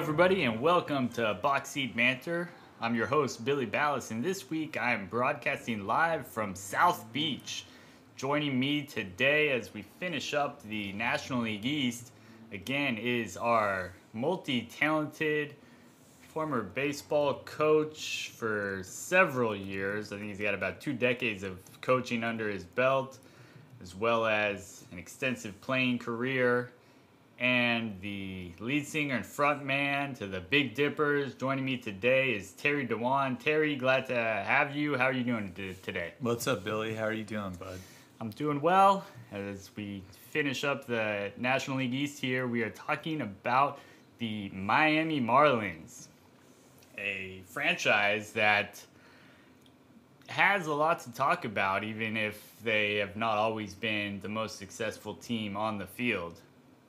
everybody, and welcome to Box Seat Banter. I'm your host, Billy Ballas, and this week I am broadcasting live from South Beach. Joining me today as we finish up the National League East, again, is our multi-talented former baseball coach for several years. I think he's got about 2 decades of coaching under his belt, as well as an extensive playing career. And the lead singer and frontman to the Big Dippers. Joining me today is Terry Dewan. Terry, glad to have you. How are you doing today? What's up, Billy? How are you doing, bud? I'm doing well. As we finish up the National League East here, we are talking about the Miami Marlins, a franchise that has a lot to talk about, even if they have not always been the most successful team on the field.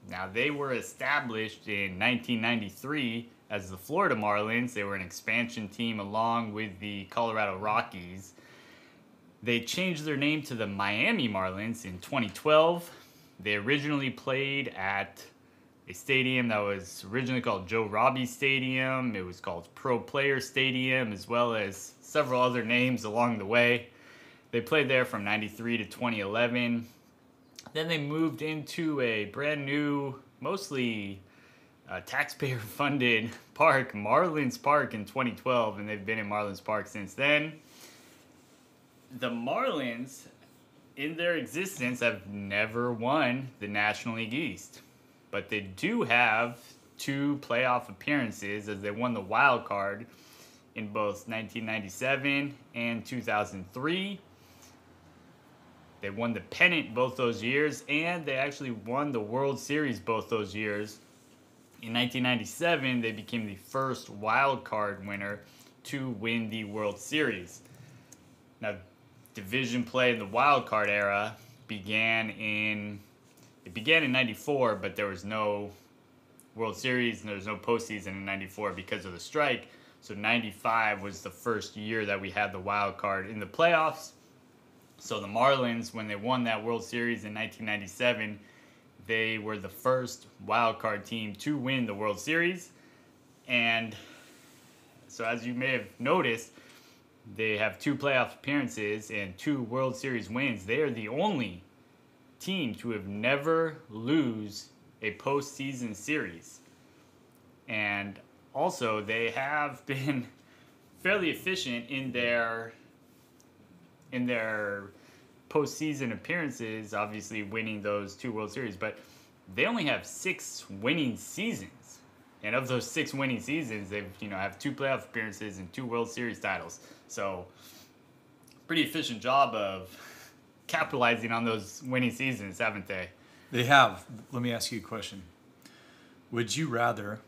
Now, they were established in 1993 as the Florida Marlins. They were an expansion team along with the Colorado Rockies. They changed their name to the Miami Marlins in 2012. They originally played at a stadium that was originally called Joe Robbie Stadium. It was called Pro Player Stadium, as well as several other names along the way. They played there from 93 to 2011. Then they moved into a brand new, mostly taxpayer-funded park, Marlins Park, in 2012, and they've been in Marlins Park since then. The Marlins, in their existence, have never won the National League East, but they do have 2 playoff appearances as they won the wild card in both 1997 and 2003. They won the pennant both those years, and they actually won the World Series both those years. In 1997, they became the first wild card winner to win the World Series. Now, division play in the wild card era began in 94, but there was no World Series and there was no postseason in 94 because of the strike. So 95 was the first year that we had the wild card in the playoffs. So the Marlins, when they won that World Series in 1997, they were the first wild card team to win the World Series. And so as you may have noticed, they have 2 playoff appearances and 2 World Series wins. They are the only team to have never lose a postseason series. And also, they have been fairly efficient in their postseason appearances, obviously winning those 2 World Series, but they only have 6 winning seasons. And of those 6 winning seasons, they've have 2 playoff appearances and 2 World Series titles. So, pretty efficient job of capitalizing on those winning seasons, haven't they? They have. Let me ask you a question. Would you rather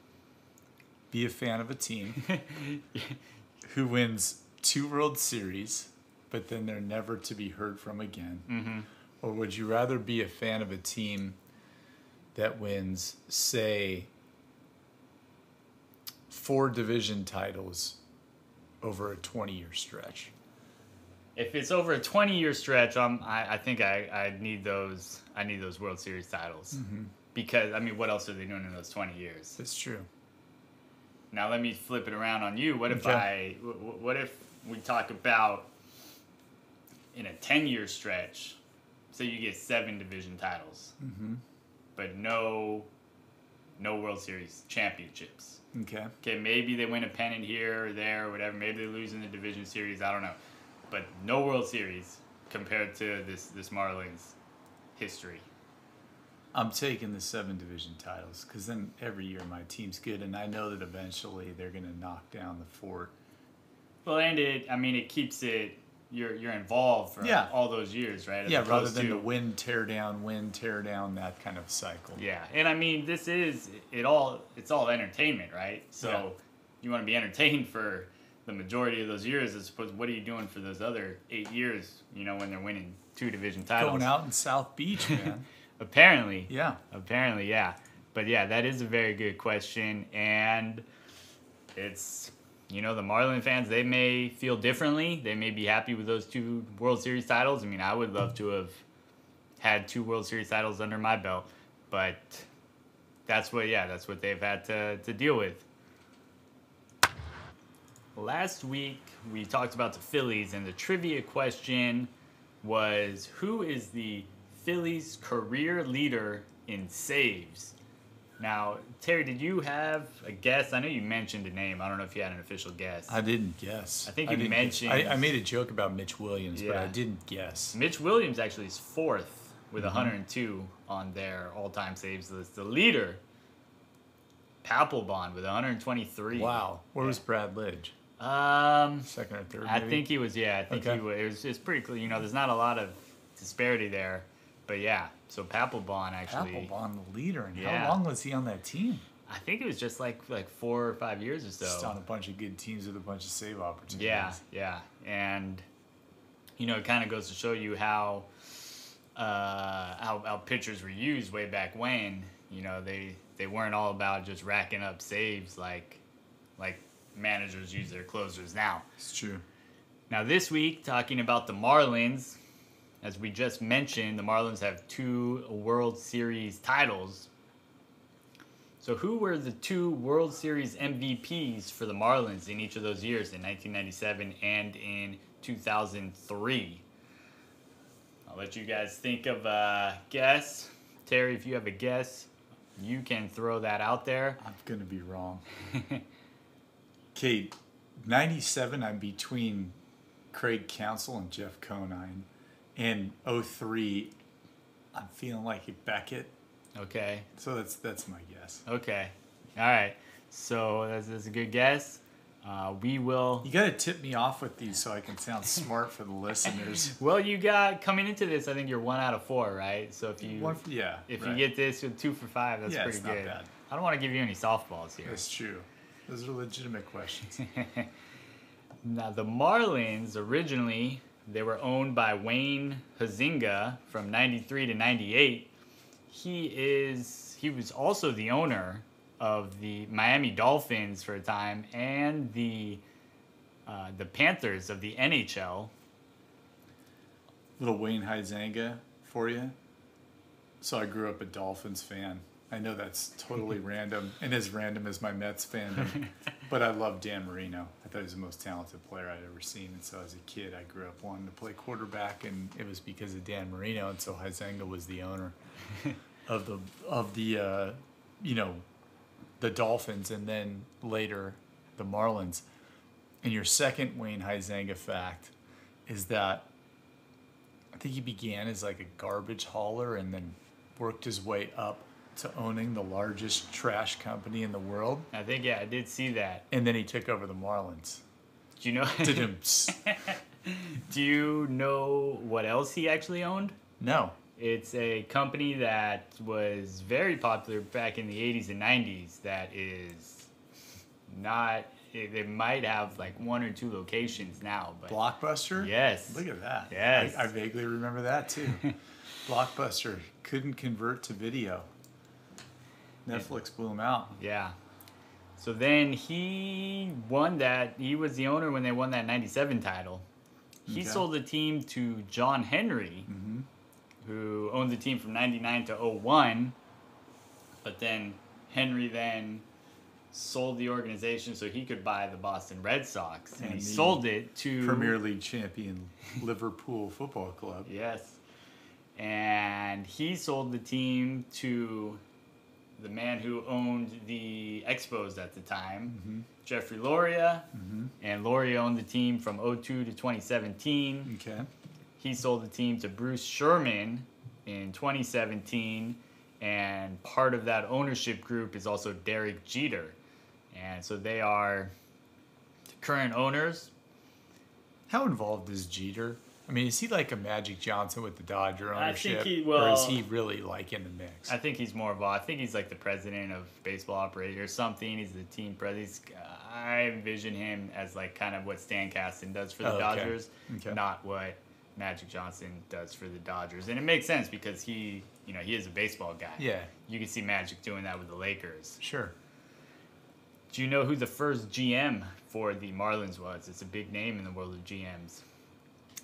be a fan of a team who wins 2 World Series, but then they're never to be heard from again? Mm-hmm. Or would you rather be a fan of a team that wins, say, 4 division titles over a 20-year stretch? If it's over a 20-year stretch, I think I need those. I need those World Series titles. Mm-hmm. Because what else are they doing in those 20 years? That's true. Now let me flip it around on you. What if Okay. what if we talk about in a 10-year stretch? Say you get 7 division titles, Mm-hmm. but no World Series championships. Okay. Okay, maybe they win a pennant here or there or whatever. Maybe they lose in the division series. I don't know, but no World Series compared to this Marlins history. I'm taking the 7 division titles because then every year my team's good, and I know that eventually they're going to knock down the fort. Well, and it keeps it. You're involved for all those years, right? As rather than the win, tear down, that kind of cycle. Yeah, and this is it all. It's all entertainment, right? So you want to be entertained for the majority of those years. As opposed, what are you doing for those other 8 years? When they're winning 2 division titles. Going out in South Beach, man. Apparently, yeah. But yeah, that is a very good question, and it's. The Marlins fans, they may feel differently. They may be happy with those 2 World Series titles. I would love to have had 2 World Series titles under my belt, but that's what they've had to deal with. last week we talked about the Phillies, and the trivia question was, who is the Phillies' career leader in saves? Now, Terry, did you have a guess? I know you mentioned a name. I don't know if you had an official guess. I didn't guess. I think you mentioned... I made a joke about Mitch Williams, but I didn't guess. Mitch Williams actually is fourth with 102 on their all-time saves list. The leader, Papelbon, with 123. Wow. Where was Brad Lidge? Second or third, maybe? I think he was, he was. It's pretty clear. You know, there's not a lot of disparity there. But yeah, so Papelbon actually... Papelbon, the leader. And how long was he on that team? I think it was just like 4 or 5 years or so. Just on a bunch of good teams with a bunch of save opportunities. Yeah. And, you know, it kind of goes to show you how pitchers were used way back when. You know, they weren't all about just racking up saves like managers use their closers now. It's true. Now this week, talking about the Marlins, as we just mentioned, the Marlins have 2 World Series titles. So who were the 2 World Series MVPs for the Marlins in each of those years, in 1997 and in 2003? I'll let you guys think of a guess. Terry, if you have a guess, you can throw that out there. I'm going to be wrong. Okay, 97, I'm between Craig Counsell and Jeff Conine. And 03, I'm feeling like Beckett. Okay. So that's my guess. Okay. All right. So that's a good guess. We will... You got to tip me off with these so I can sound smart for the listeners. Well, you got... Coming into this, I think you're 1 out of 4, right? So if you... If you get this with 2 for 5, that's pretty good. Not bad. I don't want to give you any softballs here. That's true. Those are legitimate questions. Now, the Marlins, originally, they were owned by Wayne Huizenga from 93 to 98. He was also the owner of the Miami Dolphins for a time and the Panthers of the NHL. Little Wayne Huizenga for you. So I grew up a Dolphins fan. I know that's totally random, and as random as my Mets fandom, but I love Dan Marino. I thought he was the most talented player I'd ever seen, and so as a kid, I grew up wanting to play quarterback, and it was because of Dan Marino, and so Huizenga was the owner of the the Dolphins, and then later the Marlins. And your second Wayne Huizenga fact is that I think he began as like a garbage hauler and then worked his way up to owning the largest trash company in the world. I think, I did see that. And then he took over the Marlins. Do you know? Do you know what else he actually owned? No. It's a company that was very popular back in the 80s and 90s that is not... They might have like 1 or 2 locations now. But Blockbuster? Yes. Look at that. Yes. I vaguely remember that too. Blockbuster couldn't convert to video. Netflix blew him out. Yeah. So then he won that. He was the owner when they won that 97 title. He sold the team to John Henry, who owned the team from 99 to 01. But then Henry then sold the organization so he could buy the Boston Red Sox. And he sold it to... Premier League champion Liverpool Football Club. Yes. And he sold the team to the man who owned the Expos at the time, Jeffrey Loria. And Loria owned the team from 02 to 2017. Okay. He sold the team to Bruce Sherman in 2017. And part of that ownership group is also Derek Jeter. And so they are the current owners. How involved is Jeter? I mean, is he like a Magic Johnson with the Dodger ownership? I think or is he really like in the mix? I think he's more involved. I think he's like the president of baseball operations or something. He's the team president. I envision him as like kind of what Stan Kasten does for the Dodgers, not what Magic Johnson does for the Dodgers. And it makes sense because he is a baseball guy. Yeah. You can see Magic doing that with the Lakers. Sure. Do you know who the first GM for the Marlins was? It's a big name in the world of GMs.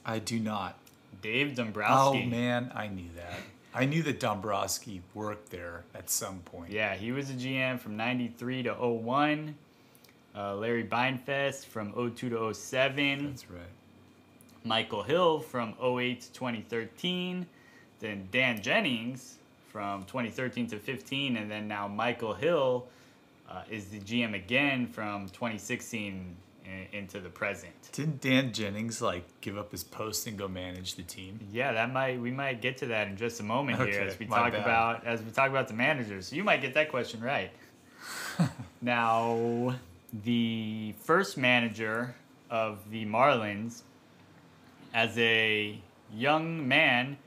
I do not. Dave Dombrowski. Oh, man, I knew that. I knew that Dombrowski worked there at some point. Yeah, he was a GM from 93 to 01. Larry Beinfest from '02 to '07. That's right. Michael Hill from '08 to 2013. Then Dan Jennings from 2013 to 15. And then now Michael Hill is the GM again from 2016 into the present. Didn't Dan Jennings like give up his post and go manage the team? Yeah, we might get to that in just a moment here Okay, as we my talk about the managers. So you might get that question right. Now, the first manager of the Marlins, as a young man,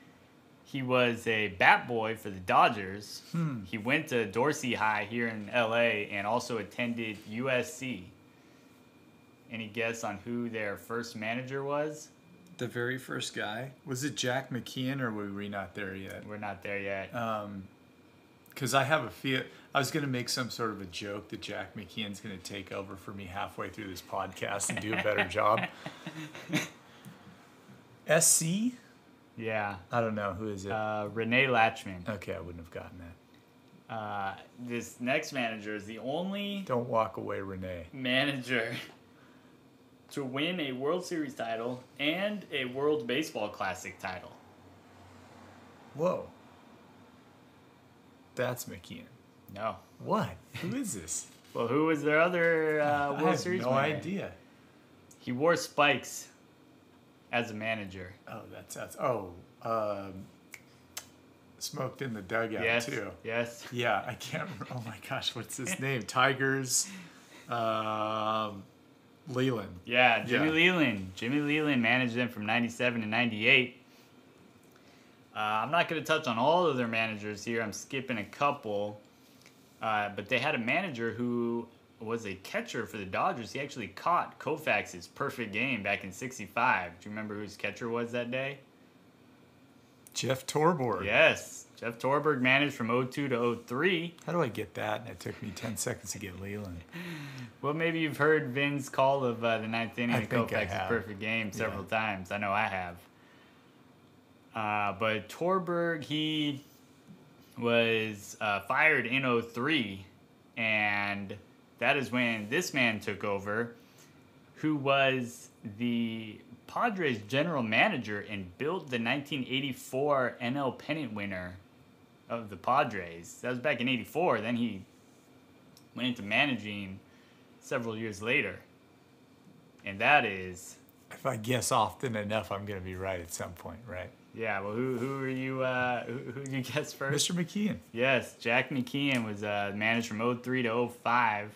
he was a bat boy for the Dodgers. He went to Dorsey High here in LA and also attended USC. Any guess on who their first manager was? The very first guy? Was it Jack McKeon, or were we not there yet? We're not there yet. Because I have a feel. I was going to make some sort of a joke that Jack McKeon's going to take over for me halfway through this podcast and do a better job. SC? Yeah. I don't know. Who is it? Renee Latchman. Okay, I wouldn't have gotten that. This next manager is the only Don't walk away, Renee. manager to win a World Series title and a World Baseball Classic title. Whoa. That's McKeon. No. What? Who is this? Well, who was their other I World have Series no winner? idea. He wore spikes as a manager. Oh, that's smoked in the dugout Yes. too. Yes. Yeah, I can't remember. Oh my gosh, what's his name? Tigers. Leland. Yeah, Jimmy Yeah. Leland. Jimmy Leland managed them from 97 to 98. I'm not going to touch on all of their managers here. I'm skipping a couple. But they had a manager who was a catcher for the Dodgers. He actually caught Koufax's perfect game back in '65. Do you remember who his catcher was that day? Jeff Torborg. Yes. Jeff Torborg managed from '02 to '03. How do I get that? And it took me 10 seconds to get Leland. Well, maybe you've heard Vin's call of the ninth inning I of think I Koufax's have. perfect game several Yeah. times. I know I have. But Torberg, he was fired in '03, and that is when this man took over, who was the Padres general manager and built the 1984 NL pennant winner of the Padres. That was back in '84. Then he went into managing several years later. And that is... If I guess often enough, I'm going to be right at some point, right? Yeah, well, who are you, who did you guess first? Mr. McKeon. Yes, Jack McKeon was managed from '03 to '05.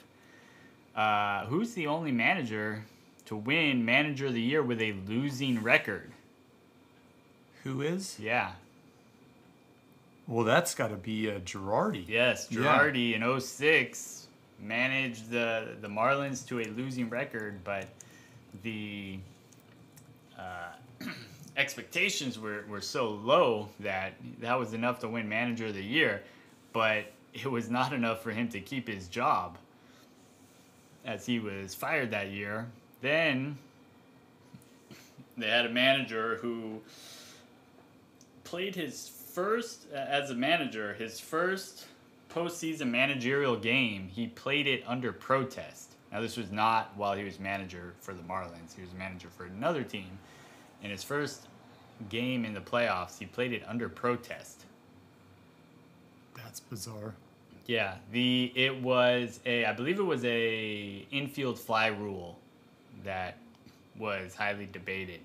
Who's the only manager to win Manager of the Year with a losing record? Who is? Yeah. Well, that's got to be Girardi. Yes, Yeah. Girardi in '06 managed the Marlins to a losing record, but the expectations were so low that was enough to win Manager of the Year, but it was not enough for him to keep his job, as he was fired that year. Then they had a manager who played his first, as a manager, his first postseason managerial game, he played it under protest. Now, this was not while he was manager for the Marlins. He was manager for another team. In his first game in the playoffs, he played it under protest. That's bizarre. Yeah, I believe it was a infield fly rule that was highly debated.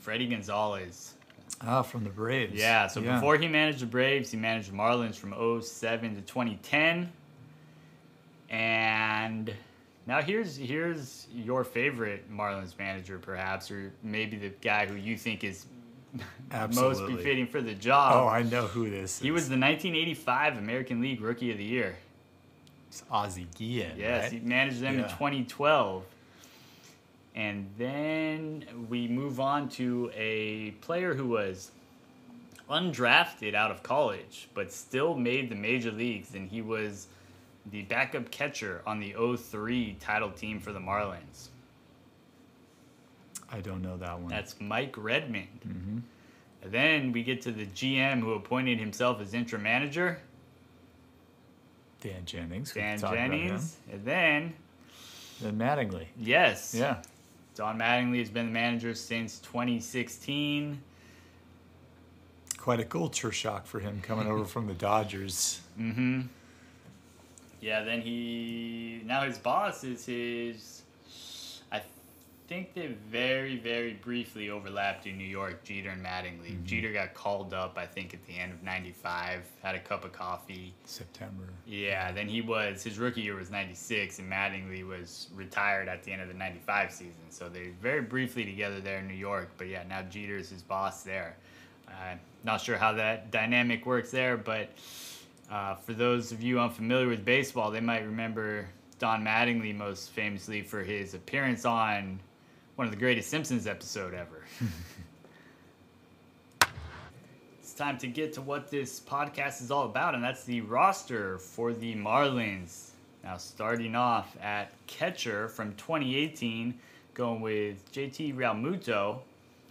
Freddie Gonzalez. Ah, from the Braves. Yeah, so before he managed the Braves, he managed the Marlins from '07 to 2010. And now here's your favorite Marlins manager, perhaps, or maybe the guy who you think is most Absolutely. befitting for the job. Oh, I know who this is. He was the 1985 American League Rookie of the Year. It's Ozzie Guillen, Yes, right? he managed them in Yeah. 2012. And then we move on to a player who was undrafted out of college, but still made the major leagues, and he was the backup catcher on the '03 title team for the Marlins. I don't know that one. That's Mike Redmond. Mm-hmm. And then we get to the GM who appointed himself as interim manager. Dan Jennings. Dan Jennings. And then Mattingly. Yes. Yeah. Don Mattingly has been the manager since 2016. Quite a culture shock for him coming over from the Dodgers. Mm-hmm. Yeah, then now his boss is I think they very, very briefly overlapped in New York, Jeter and Mattingly. Mm-hmm. Jeter got called up, I think, at the end of 95, had a cup of coffee. September. Yeah, then his rookie year was 96, and Mattingly was retired at the end of the 95 season. So they very briefly together there in New York. But yeah, now Jeter's his boss there. Not sure how that dynamic works there, but for those of you unfamiliar with baseball, they might remember Don Mattingly most famously for his appearance on one of the greatest Simpsons episode ever. It's time to get to what this podcast is all about, and that's the roster for the Marlins. Now, starting off at catcher from 2018, going with JT Realmuto.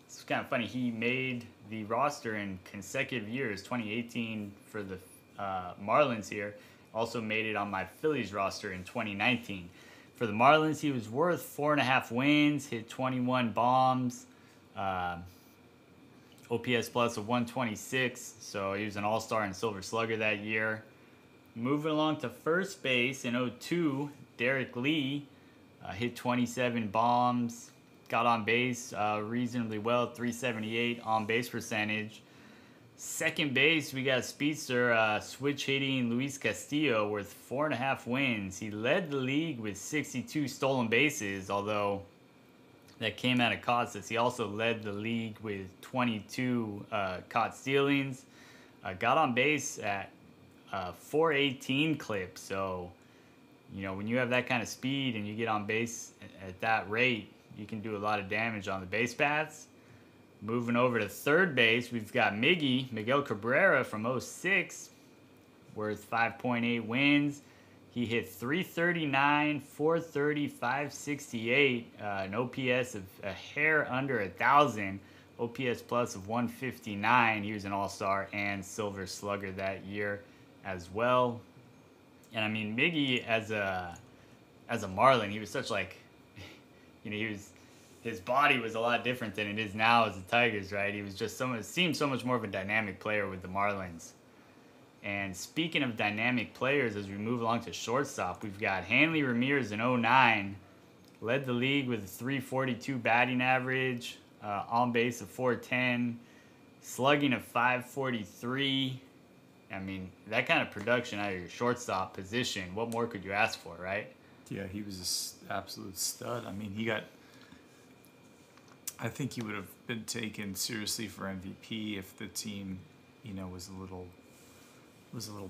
It's kind of funny. He made the roster in consecutive years. 2018 for the Marlins here. Also made it on my Phillies roster in 2019. For the Marlins, he was worth 4.5 wins, hit 21 bombs, OPS plus of 126. So he was an all-star and Silver Slugger that year. Moving along to first base in 2002, Derek Lee hit 27 bombs. Got on base reasonably well, 378 on base percentage. Second base, we got a speedster, switch hitting Luis Castillo worth 4.5 wins. He led the league with 62 stolen bases, although that came at a cost as he also led the league with 22 caught stealings. Got on base at 418 clip. So, when you have that kind of speed and you get on base at that rate, you can do a lot of damage on the base paths. Moving over to third base, we've got Miguel Cabrera from 2006, worth 5.8 wins. He hit 339, 430, 568, an OPS of a hair under 1,000, OPS plus of 159. He was an all-star and Silver Slugger that year as well. And I mean, Miggy as a Marlin, he was such his body was a lot different than it is now as the Tigers, right? He was just seemed so much more of a dynamic player with the Marlins. And speaking of dynamic players, as we move along to shortstop, we've got Hanley Ramirez in 2009, led the league with a 342 batting average, on base of 410, slugging of 543. I mean, that kind of production out of your shortstop position, what more could you ask for, right? Yeah, he was an absolute stud. I mean, I think he would have been taken seriously for MVP if the team, was a little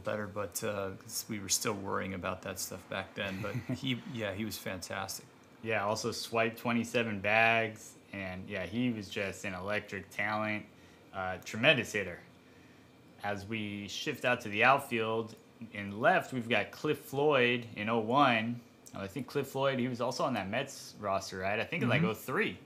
better. But we were still worrying about that stuff back then. But he was fantastic. Yeah, also swiped 27 bags, and yeah, he was just an electric talent, tremendous hitter. As we shift out to the outfield, in left we've got Cliff Floyd in 2001. I think Cliff Floyd, he was also on that Mets roster, right? I think in 2003.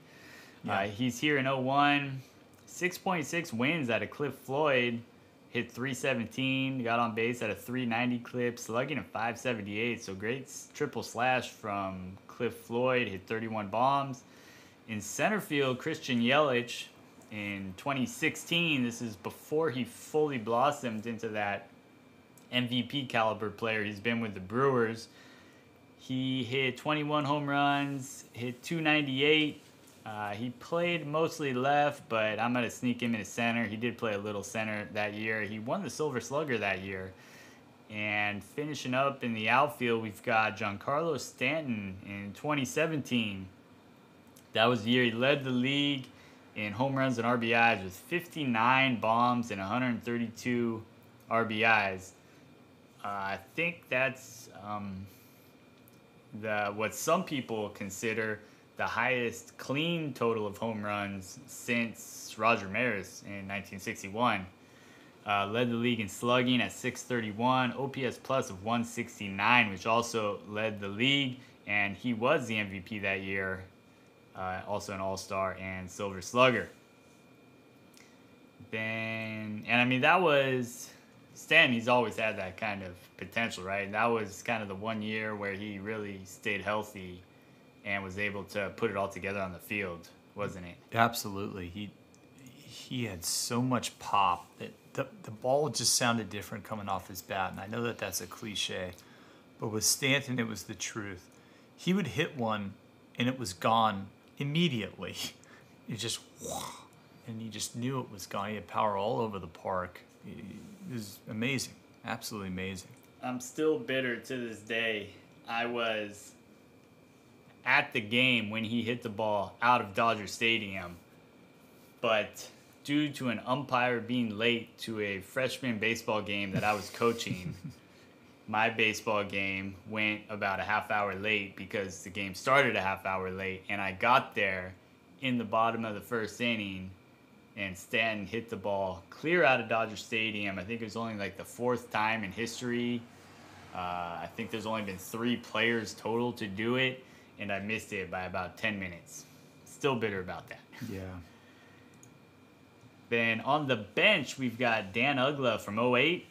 Yeah. He's here in 2001, 6.6 wins out of Cliff Floyd, hit 317, got on base at a 390 clip, slugging at 578. So great triple slash from Cliff Floyd, hit 31 bombs. In center field, Christian Yelich in 2016, this is before he fully blossomed into that MVP caliber player he's been with the Brewers. He hit 21 home runs, hit 298. He played mostly left, but I'm going to sneak him into center. He did play a little center that year. He won the Silver Slugger that year. And finishing up in the outfield, we've got Giancarlo Stanton in 2017. That was the year he led the league in home runs and RBIs with 59 bombs and 132 RBIs. I think that's what some people consider the highest clean total of home runs since Roger Maris in 1961. Led the league in slugging at 631, OPS plus of 169, which also led the league, and he was the MVP that year, also an All-Star and Silver Slugger. That was Stan, he's always had that kind of potential, right? And that was kind of the one year where he really stayed healthy and was able to put it all together on the field, wasn't it? Absolutely. He had so much pop that the ball just sounded different coming off his bat. And I know that that's a cliche, but with Stanton, it was the truth. He would hit one and it was gone immediately. It just, and you just knew it was gone. He had power all over the park. It was amazing. Absolutely amazing. I'm still bitter to this day. I was at the game when he hit the ball out of Dodger Stadium, but due to an umpire being late to a freshman baseball game that I was coaching, my baseball game went about a half hour late because the game started a half hour late, and I got there in the bottom of the first inning, and Stanton hit the ball clear out of Dodger Stadium. I think it was only like the fourth time in history. I think there's only been 3 players total to do it, and I missed it by about 10 minutes. Still bitter about that. Yeah. Then on the bench, we've got Dan Uggla from '08.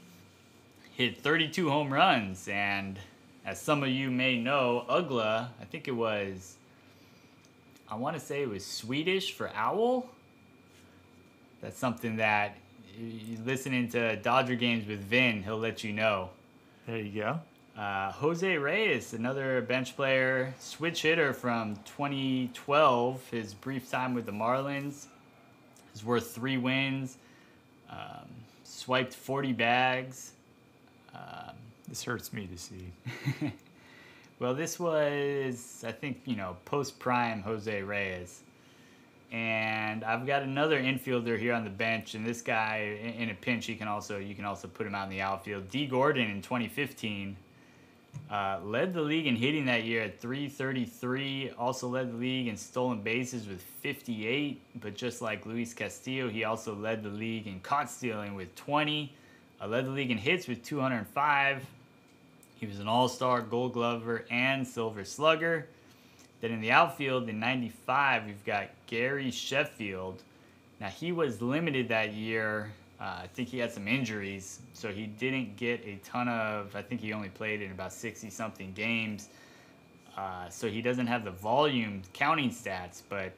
Hit 32 home runs, and as some of you may know, Uggla, I think it was, I want to say it was Swedish for owl. That's something that, listening to Dodger games with Vin, he'll let you know. There you go. Jose Reyes, another bench player, switch hitter from 2012, his brief time with the Marlins. Is worth 3 wins, swiped 40 bags. This hurts me to see. Well, this was, I think, post-prime Jose Reyes. And I've got another infielder here on the bench, and this guy, in a pinch, you can also put him out in the outfield. D. Gordon in 2015 led the league in hitting that year at 333. Also led the league in stolen bases with 58. But just like Luis Castillo, he also led the league in caught stealing with 20. Led the league in hits with 205. He was an all-star, Gold Glover, and Silver Slugger. Then in the outfield in 95, we've got Gary Sheffield. Now, he was limited that year. I think he had some injuries, so he didn't get a ton of, I think he only played in about 60-something games. So he doesn't have the volume counting stats, but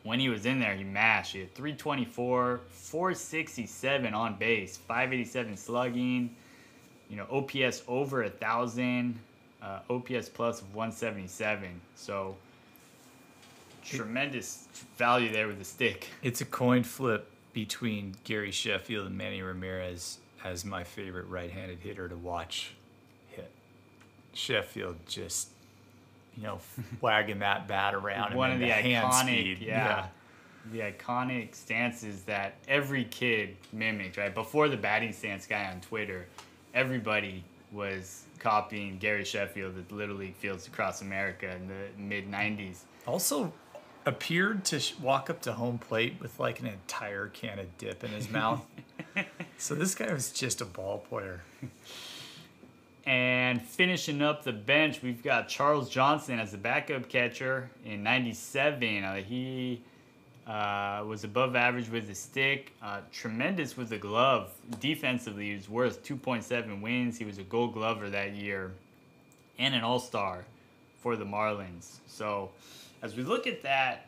when he was in there, he mashed. He had 324, 467 on base, 587 slugging, OPS over 1,000, OPS plus of 177. So tremendous value there with the stick. It's a coin flip between Gary Sheffield and Manny Ramirez as my favorite right-handed hitter to watch hit. Sheffield just, wagging that bat around. One and of the hand iconic, speed. the iconic stances that every kid mimicked, right? Before the batting stance guy on Twitter, everybody was copying Gary Sheffield at Little League fields across America in the mid-'90s. Also appeared to walk up to home plate with like an entire can of dip in his mouth. So this guy was just a ball player. And finishing up the bench, we've got Charles Johnson as the backup catcher in '97. He was above average with the stick, tremendous with the glove. Defensively, he was worth 2.7 wins. He was a Gold Glover that year and an All-Star for the Marlins. So as we look at that,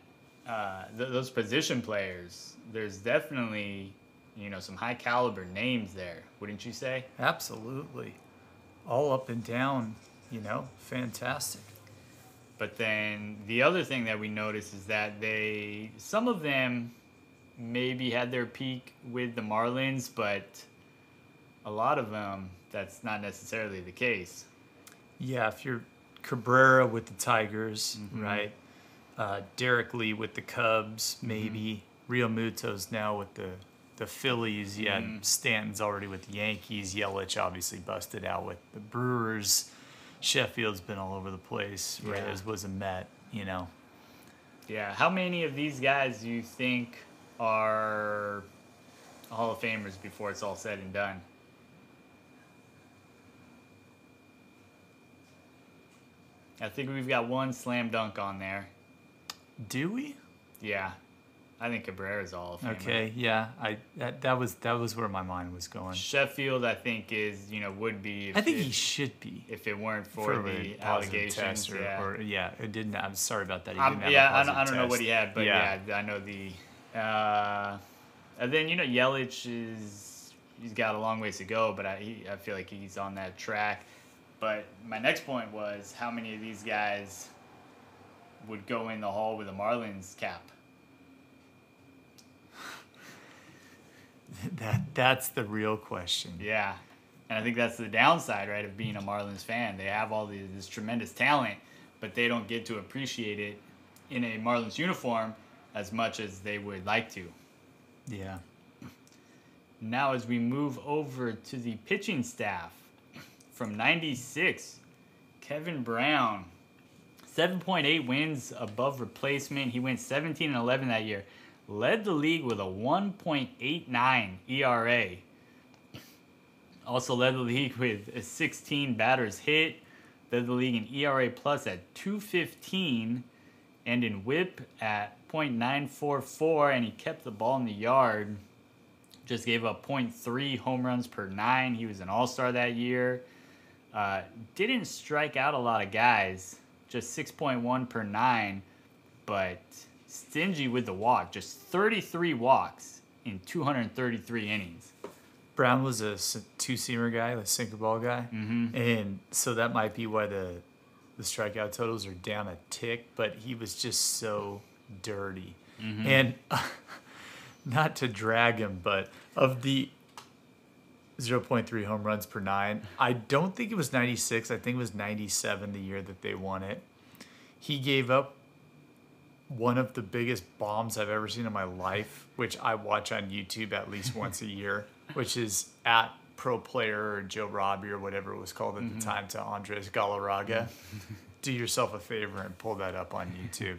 those position players, there's definitely, some high caliber names there, wouldn't you say? Absolutely. All up and down, fantastic. But then the other thing that we noticed is that some of them maybe had their peak with the Marlins, but a lot of them, that's not necessarily the case. Yeah, if you're Cabrera with the Tigers, Mm-hmm. right? Derek Lee with the Cubs, maybe. Real Muto's now with the Phillies. Yeah, Stanton's already with the Yankees. Yelich obviously busted out with the Brewers. Sheffield's been all over the place. Yeah. Reyes was a Met, Yeah, how many of these guys do you think are Hall of Famers before it's all said and done? I think we've got one slam dunk on there. Do we? Yeah. I think Cabrera's a Hall of Famer. Okay, yeah, that was where my mind was going. Sheffield, I think, is would be. I think he should be if it weren't for the allegations. It didn't. I'm sorry about that. He I didn't have a don't know what he had, but Yeah. I know the. And then Yelich he's got a long ways to go, but I feel like he's on that track. But my next point was how many of these guys would go in the Hall with a Marlins cap. That's the real question. Yeah. And I think that's the downside, right, of being a Marlins fan. They have all this tremendous talent, but they don't get to appreciate it in a Marlins uniform as much as they would like to. Yeah. Now as we move over to the pitching staff, from 96, Kevin Brown, 7.8 wins above replacement. He went 17-11 that year. Led the league with a 1.89 ERA. Also led the league with a 16 batters hit. Led the league in ERA plus at 215 and in WHIP at .944, and he kept the ball in the yard. Just gave up .3 home runs per 9. He was an all-star that year. Didn't strike out a lot of guys, just 6.1 per 9, but stingy with the walk, just 33 walks in 233 innings. Brown was a two-seamer guy, a sinker ball guy, and so that might be why the strikeout totals are down a tick, but he was just so dirty. And not to drag him, but of the 0.3 home runs per 9, I don't think it was 96. I think it was 97 the year that they won it. He gave up one of the biggest bombs I've ever seen in my life, which I watch on YouTube at least once a year, which is at Pro Player or Joe Robbie or whatever it was called at the time to Andres Galarraga. Do yourself a favor and pull that up on YouTube.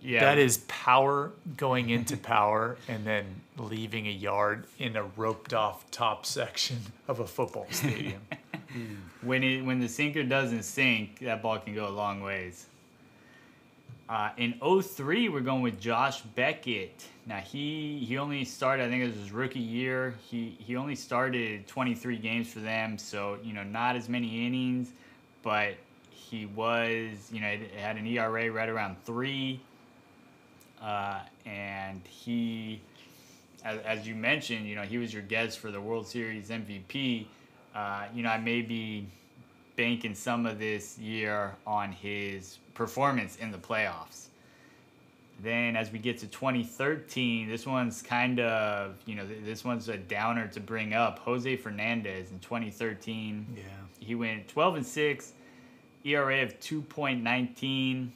Yeah. That is power going into power and then leaving a yard in a roped off top section of a football stadium. When the sinker doesn't sink, that ball can go a long ways. In 03, we're going with Josh Beckett. Now, he only started, I think it was his rookie year. He only started 23 games for them, so, not as many innings, but he was, had an ERA right around 3. And he, as you mentioned, he was your guess for the World Series MVP. I may be banking some of this year on his performance in the playoffs. Then as we get to 2013, this one's kind of, this one's a downer to bring up. Jose Fernandez in 2013. Yeah. He went 12-6, ERA of 2.19.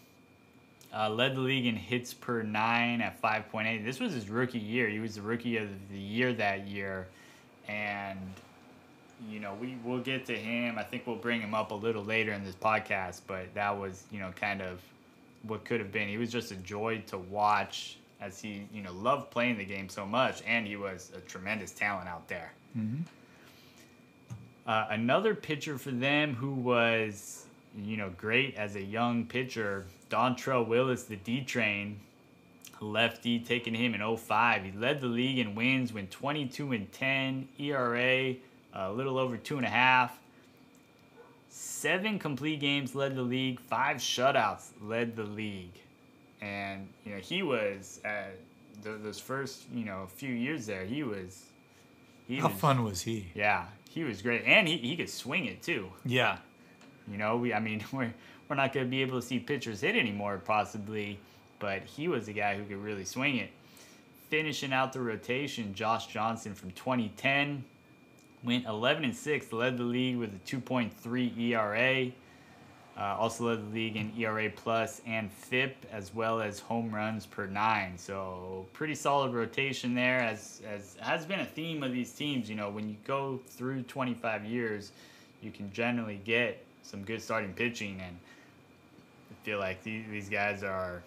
Led the league in hits per 9 at 5.8. This was his rookie year. He was the rookie of the year that year. And, we'll get to him. I think we'll bring him up a little later in this podcast. But that was, kind of what could have been. He was just a joy to watch as he, loved playing the game so much. And he was a tremendous talent out there. Another pitcher for them who was, great as a young pitcher, Dontrell Willis, the D-Train, lefty, taking him in 05. He led the league in wins, went 22-10, ERA a little over 2.5. 7 complete games led the league, 5 shutouts led the league. And, he was, those first, few years there, How fun was he? Yeah, he was great. And he could swing it, too. Yeah. We're not going to be able to see pitchers hit anymore, possibly, but he was a guy who could really swing it. Finishing out the rotation, Josh Johnson from 2010 went 11-6, led the league with a 2.3 ERA. Also led the league in ERA plus and FIP, as well as home runs per 9. So pretty solid rotation there, as has been a theme of these teams. When you go through 25 years, you can generally get some good starting pitching, and I feel like these guys are,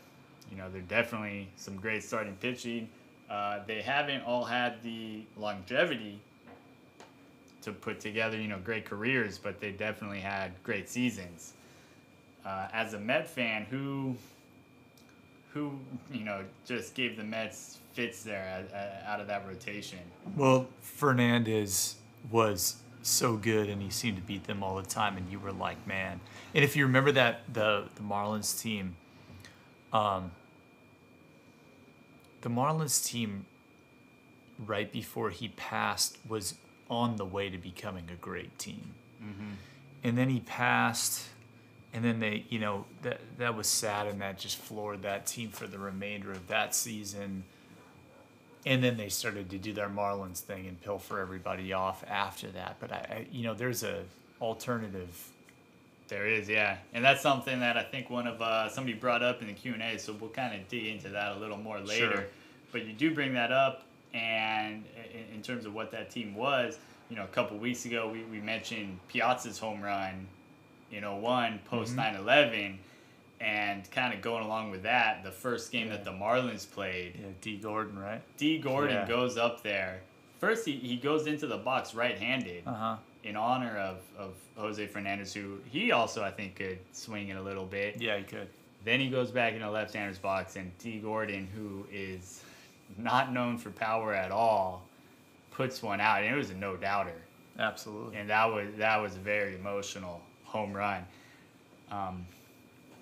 they're definitely some great starting pitching. They haven't all had the longevity to put together, great careers, but they definitely had great seasons. As a Met fan, who who just gave the Mets fits there out of that rotation. Well, Fernandez was so good, and he seemed to beat them all the time, and you were like, man. And if you remember that the Marlins team, right before he passed was on the way to becoming a great team. Mm-hmm. And then he passed, and then they, that was sad, and that just floored that team for the remainder of that season. And then they started to do their Marlins thing and pilfer everybody off after that. But I there's a alternative. There is, yeah, and that's something that I think somebody brought up in the Q&A. So we'll kind of dig into that a little more later. Sure. But you do bring that up, and in terms of what that team was, a couple weeks ago we mentioned Piazza's home run, 01 post 9/11. And kind of going along with that, the first game that the Marlins played. Yeah, D. Gordon, right? D. Gordon goes up there. First, he goes into the box right-handed in honor of Jose Fernandez, who he also, I think, could swing it a little bit. Yeah, he could. Then he goes back in the left-hander's box, and D. Gordon, who is not known for power at all, puts one out. And it was a no-doubter. Absolutely. And that was a very emotional home run.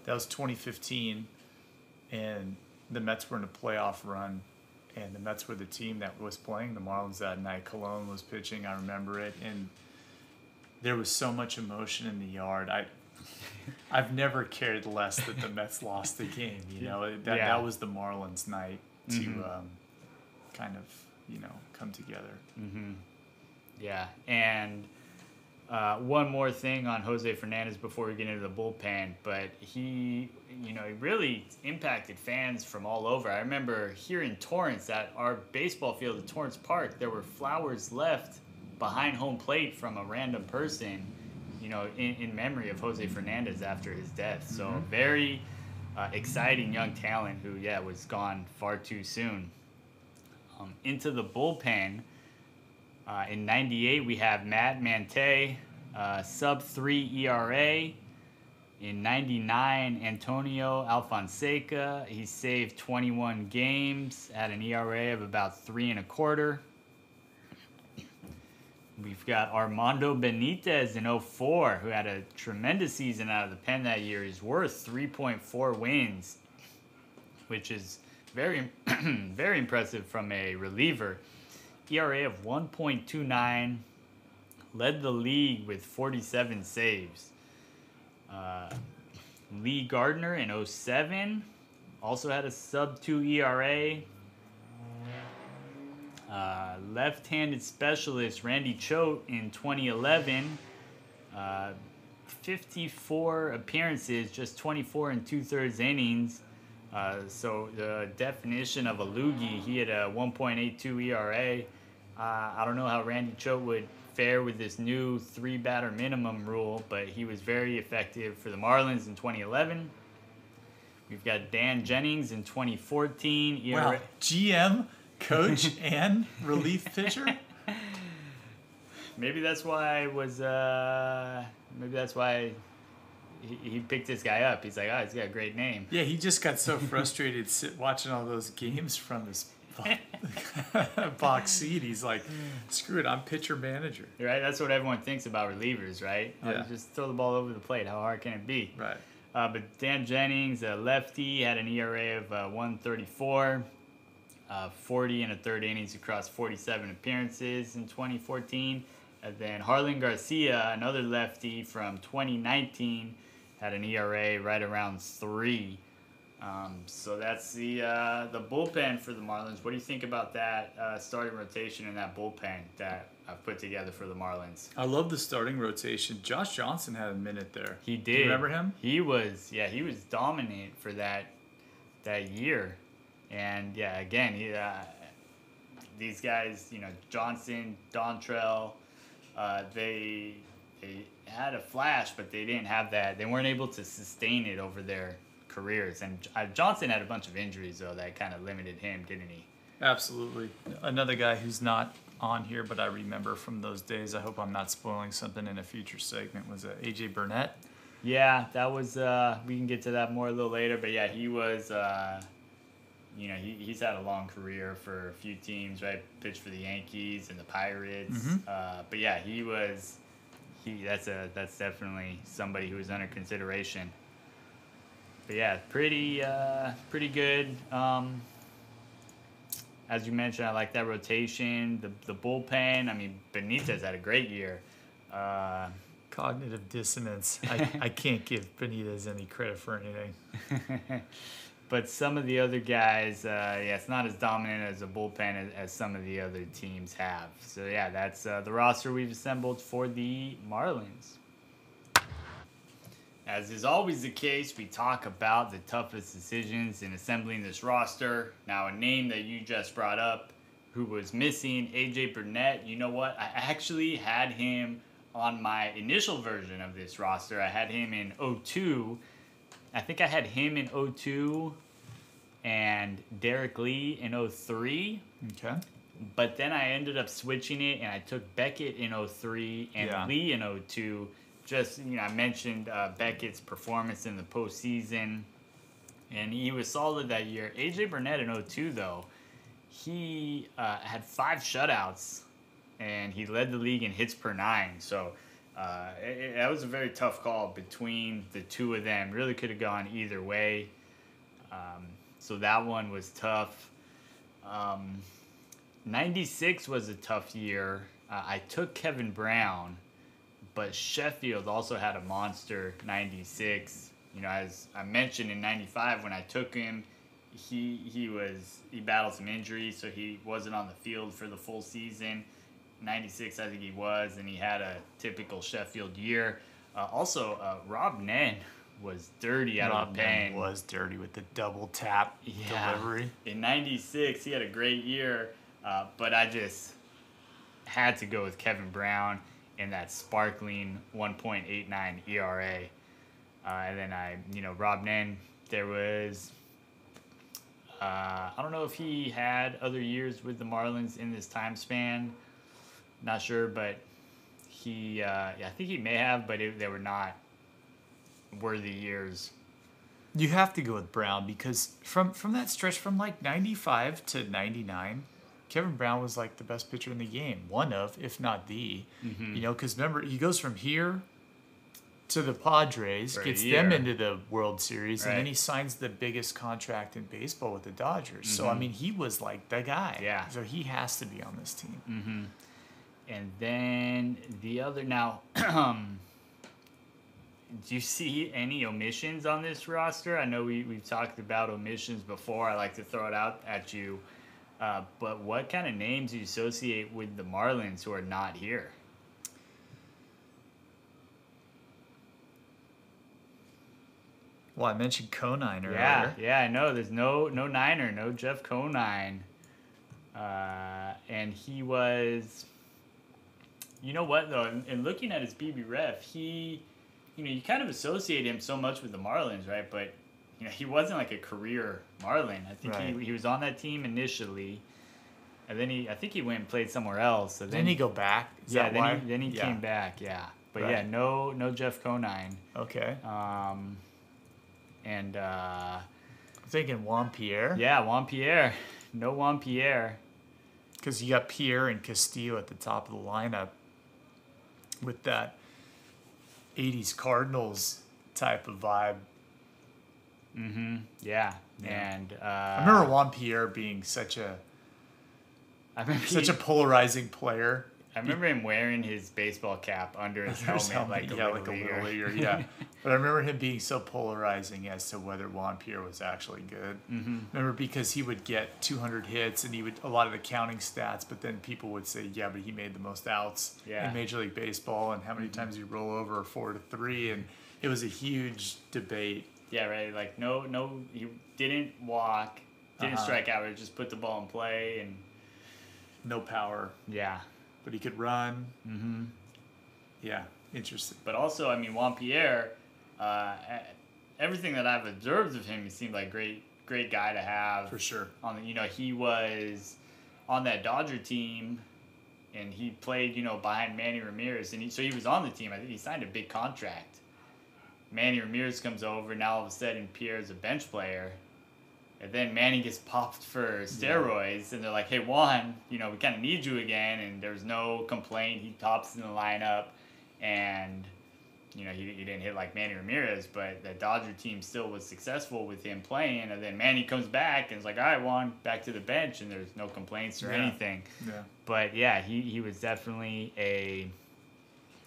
That was 2015, and the Mets were in a playoff run, and the Mets were the team that was playing the Marlins that night. Colon was pitching, I remember it, and there was so much emotion in the yard. I've never cared less that the Mets lost the game. That was the Marlins' night to kind of come together. Mm-hmm. Yeah, and. One more thing on Jose Fernandez before we get into the bullpen, but he really impacted fans from all over. I remember here in Torrance at our baseball field at Torrance Park, there were flowers left behind home plate from a random person, in memory of Jose Fernandez after his death. So very exciting young talent who, was gone far too soon. Into the bullpen. In 98, we have Matt Mante, sub-3 ERA. In 99, Antonio Alfonseca. He saved 21 games at an ERA of about 3.25. We've got Armando Benitez in 04, who had a tremendous season out of the pen that year. He's worth 3.4 wins, which is very, very impressive from a reliever. ERA of 1.29, led the league with 47 saves. Lee Gardner in 07 also had a sub-2 ERA. Left-handed specialist Randy Choate in 2011, 54 appearances, just 24 2/3 innings. So the definition of a loogie, he had a 1.82 ERA. I don't know how Randy Choate would fare with this new 3-batter minimum rule, but he was very effective for the Marlins in 2011. We've got Dan Jennings in 2014. Wow, GM, coach, and relief pitcher? Maybe that's why he picked this guy up. He's like, he's got a great name. Yeah, he just got so frustrated watching all those games from his box seat. He's like, screw it, I'm pitcher manager. Right? That's what everyone thinks about relievers, right? Yeah. Just throw the ball over the plate. How hard can it be? Right. But Dan Jennings, a lefty, had an ERA of 1.34, 40 1/3 innings across 47 appearances in 2014. And then Harlan Garcia, another lefty from 2019, had an ERA right around 3. So that's the bullpen for the Marlins. What do you think about that starting rotation and that bullpen that I've put together for the Marlins? I love the starting rotation. Josh Johnson had a minute there. He did. Do you remember him? He was dominant for that year. And again, these guys, Johnson, Dontrell, they had a flash, but they didn't have that. They weren't able to sustain it over their careers. And Johnson had a bunch of injuries, though, that kind of limited him, didn't he? Absolutely. Another guy who's not on here, but I remember from those days, I hope I'm not spoiling something in a future segment, was A.J. Burnett. Yeah, that was, we can get to that more a little later, but he was he's had a long career for a few teams, right? Pitched for the Yankees and the Pirates. But yeah, that's definitely somebody who is under consideration. But yeah, pretty good. As you mentioned, I like that rotation, the bullpen. I mean, Benitez had a great year. Cognitive dissonance. I can't give Benitez any credit for anything. But some of the other guys, it's not as dominant as a bullpen as some of the other teams have. So yeah, that's the roster we've assembled for the Marlins. As is always the case, we talk about the toughest decisions in assembling this roster. Now, a name that you just brought up who was missing, AJ Burnett. You know what? I actually had him on my initial version of this roster. I had him in 02. I think I had him in 02 and Derek Lee in 03. Okay. But then I ended up switching it, and I took Beckett in 03 and Lee in 02. Just, I mentioned Beckett's performance in the postseason, and he was solid that year. AJ Burnett in 02, though, he had 5 shutouts, and he led the league in hits per 9. So that was a very tough call between the two of them. Really could have gone either way. So that one was tough. 96 was a tough year. I took Kevin Brown, but Sheffield also had a monster 96. As I mentioned in 95 when I took him, he battled some injuries, so he wasn't on the field for the full season. 96, I think he was, and he had a typical Sheffield year. Also, Rob Nen was dirty out of the pen. Rob Nen was dirty with the double tap delivery. In 96, he had a great year, but I just had to go with Kevin Brown and that sparkling 1.89 ERA. And then Rob Nen, there was, I don't know if he had other years with the Marlins in this time span. Not sure, but I think he may have, but they were not worthy years. You have to go with Brown because from that stretch from like 95 to 99, Kevin Brown was like the best pitcher in the game. One of, if not the. Because remember, he goes from here to the Padres, gets them into the World Series, and then he signs the biggest contract in baseball with the Dodgers. So, I mean, he was like the guy. Yeah. So he has to be on this team. And then the other, now, do you see any omissions on this roster? I know we've talked about omissions before. I like to throw it out at you. But what kind of names do you associate with the Marlins who are not here? Well, I mentioned Conine earlier. Yeah, I know. There's no Niner, no Jeff Conine. And he was... You know what, though? In looking at his BB ref, you kind of associate him so much with the Marlins, right? But, he wasn't like a career Marlin. I think he was on that team initially, and then I think he went and played somewhere else. So didn't he go back? Then he came back, yeah. But no Jeff Conine. Okay. And I'm thinking Juan Pierre. Yeah, Juan Pierre. No Juan Pierre. Because you got Pierre and Castillo at the top of the lineup with that 80s Cardinals type of vibe. Yeah. And I remember Juan Pierre being such a polarizing player. I remember him wearing his baseball cap under his helmet, like a little leaguer. Yeah. But I remember him being so polarizing as to whether Juan Pierre was actually good. Remember, because he would get 200 hits and he would a lot of the counting stats, but then people would say, yeah, but he made the most outs in Major League Baseball, and how many times he roll over 4-3, and it was a huge debate. Yeah, right. Like no, he didn't walk, didn't strike out, or just put the ball in play, and no power. Yeah. But he could run. Yeah, interesting. But also, I mean, Juan Pierre, everything that I've observed of him, he seemed like great guy to have. For sure. He was on that Dodger team, and he played, behind Manny Ramirez, and so he was on the team. I think he signed a big contract. Manny Ramirez comes over, now all of a sudden Pierre's a bench player, And then Manny gets popped for steroids, and they're like, "Hey Juan, we kind of need you again." And there's no complaint. He pops in the lineup, and he didn't hit like Manny Ramirez, but the Dodger team still was successful with him playing. And then Manny comes back and is like, "All right, Juan, back to the bench," and there's no complaints or anything. Yeah. But yeah, he was definitely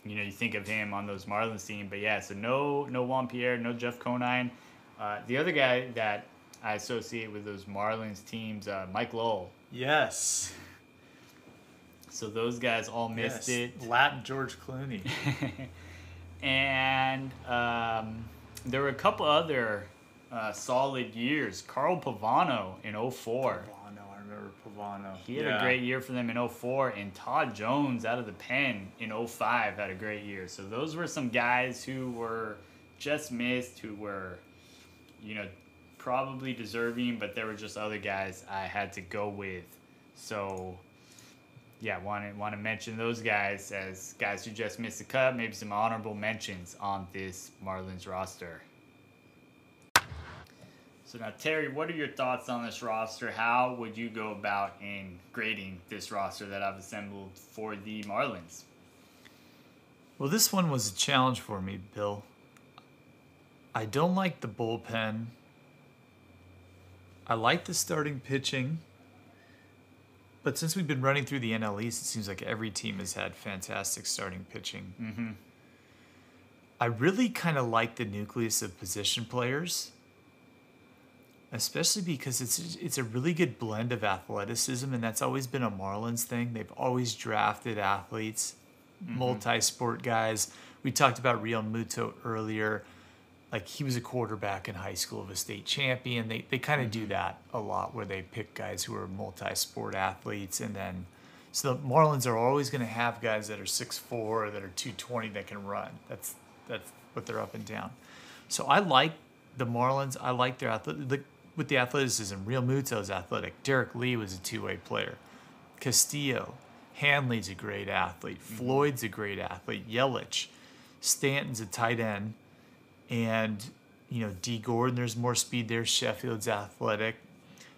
you think of him on those Marlins team. But yeah, so no Juan Pierre, no Jeff Conine. The other guy that I associate with those Marlins teams, Mike Lowell. Yes. So those guys all missed it. Latin George Clooney. And there were a couple other solid years. Carl Pavano in 04. I remember Pavano. He had a great year for them in 04. And Todd Jones out of the pen in 05 had a great year. So those were some guys who were just missed, who were, probably deserving, but there were just other guys I had to go with. So yeah, want to mention those guys as guys who just missed the cut. Maybe some honorable mentions on this Marlins roster. So now, Terry, what are your thoughts on this roster? How would you go about in grading this roster that I've assembled for the Marlins? Well, this one was a challenge for me, Bill. I don't like the bullpen. I like the starting pitching. But since we've been running through the NL East, it seems like every team has had fantastic starting pitching. Mm-hmm. I really kind of like the nucleus of position players, especially because it's a really good blend of athleticism, and that's always been a Marlins thing. They've always drafted athletes, multi-sport guys. We talked about Real Muto earlier. Like, he was a quarterback in high school of a state champion. They kind of do that a lot, where they pick guys who are multi-sport athletes. And then, so the Marlins are always going to have guys that are 6'4", that are 220, that can run. That's what they're up and down. So I like the Marlins. I like their with the athleticism. Real Muto's athletic. Derek Lee was a two-way player. Castillo. Hanley's a great athlete. Floyd's a great athlete. Yelich. Stanton's a tight end. And, D. Gordon, there's more speed there. Sheffield's athletic.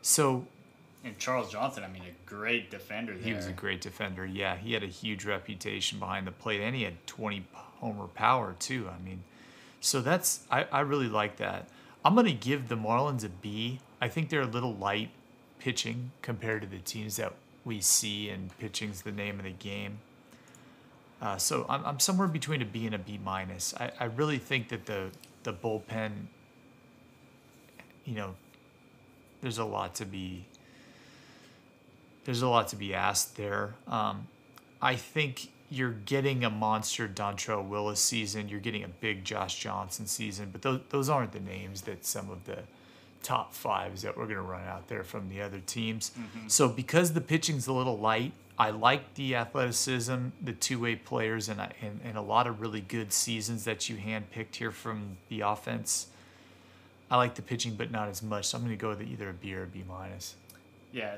So. And Charles Johnson, a great defender there. He was a great defender, yeah. He had a huge reputation behind the plate, and he had 20 homer power, too. So I really like that. I'm going to give the Marlins a B. I think they're a little light pitching compared to the teams that we see, and pitching's the name of the game. So I'm somewhere between a B and a B minus. I really think that the bullpen, there's a lot to be asked there. I think you're getting a monster Dontrelle Willis season. You're getting a big Josh Johnson season, but those aren't the names that some of the top fives that we're going to run out there from the other teams. Mm-hmm. So because the pitching's a little light, I like the athleticism, the two-way players, and a lot of really good seasons that you handpicked here from the offense. I like the pitching, but not as much. So I'm going to go with either a B or a B minus. Yeah,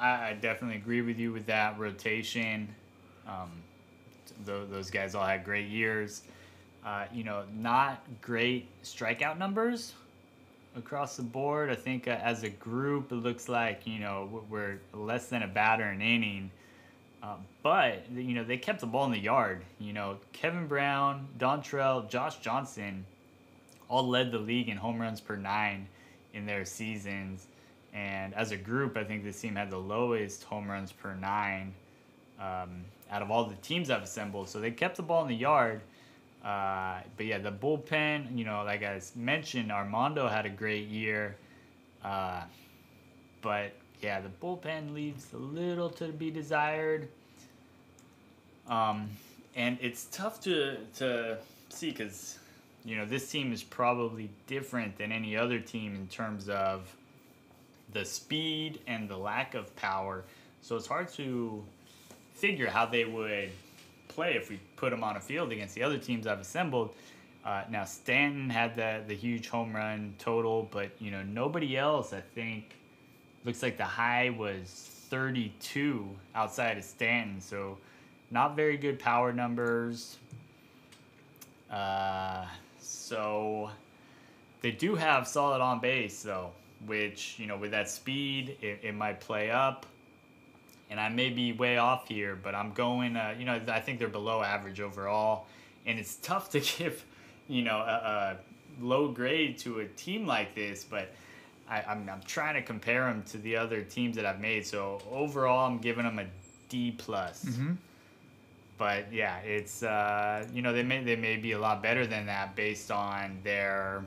I definitely agree with you with that rotation. Those guys all had great years. Not great strikeout numbers across the board. I think as a group, it looks like, we're less than a batter an inning. But, they kept the ball in the yard. Kevin Brown, Dontrelle, Josh Johnson all led the league in home runs per 9 in their seasons. And as a group, I think this team had the lowest home runs per 9 out of all the teams I've assembled. So they kept the ball in the yard. But yeah, the bullpen, like I mentioned, Armando had a great year. But yeah, the bullpen leaves a little to be desired. And it's tough to see because, this team is probably different than any other team in terms of the speed and the lack of power. So it's hard to figure how they would play if we put them on a field against the other teams I've assembled. Now, Stanton had the huge home run total, but, nobody else, I think, looks like the high was 32 outside of Stanton. So not very good power numbers. So they do have solid on base, though. which, with that speed, it might play up. And I may be way off here, but I'm going, I think they're below average overall. And it's tough to give, a low grade to a team like this, but I'm trying to compare them to the other teams that I've made. So overall, I'm giving them a D+. Mm-hmm. But yeah, it's, they may be a lot better than that based on their,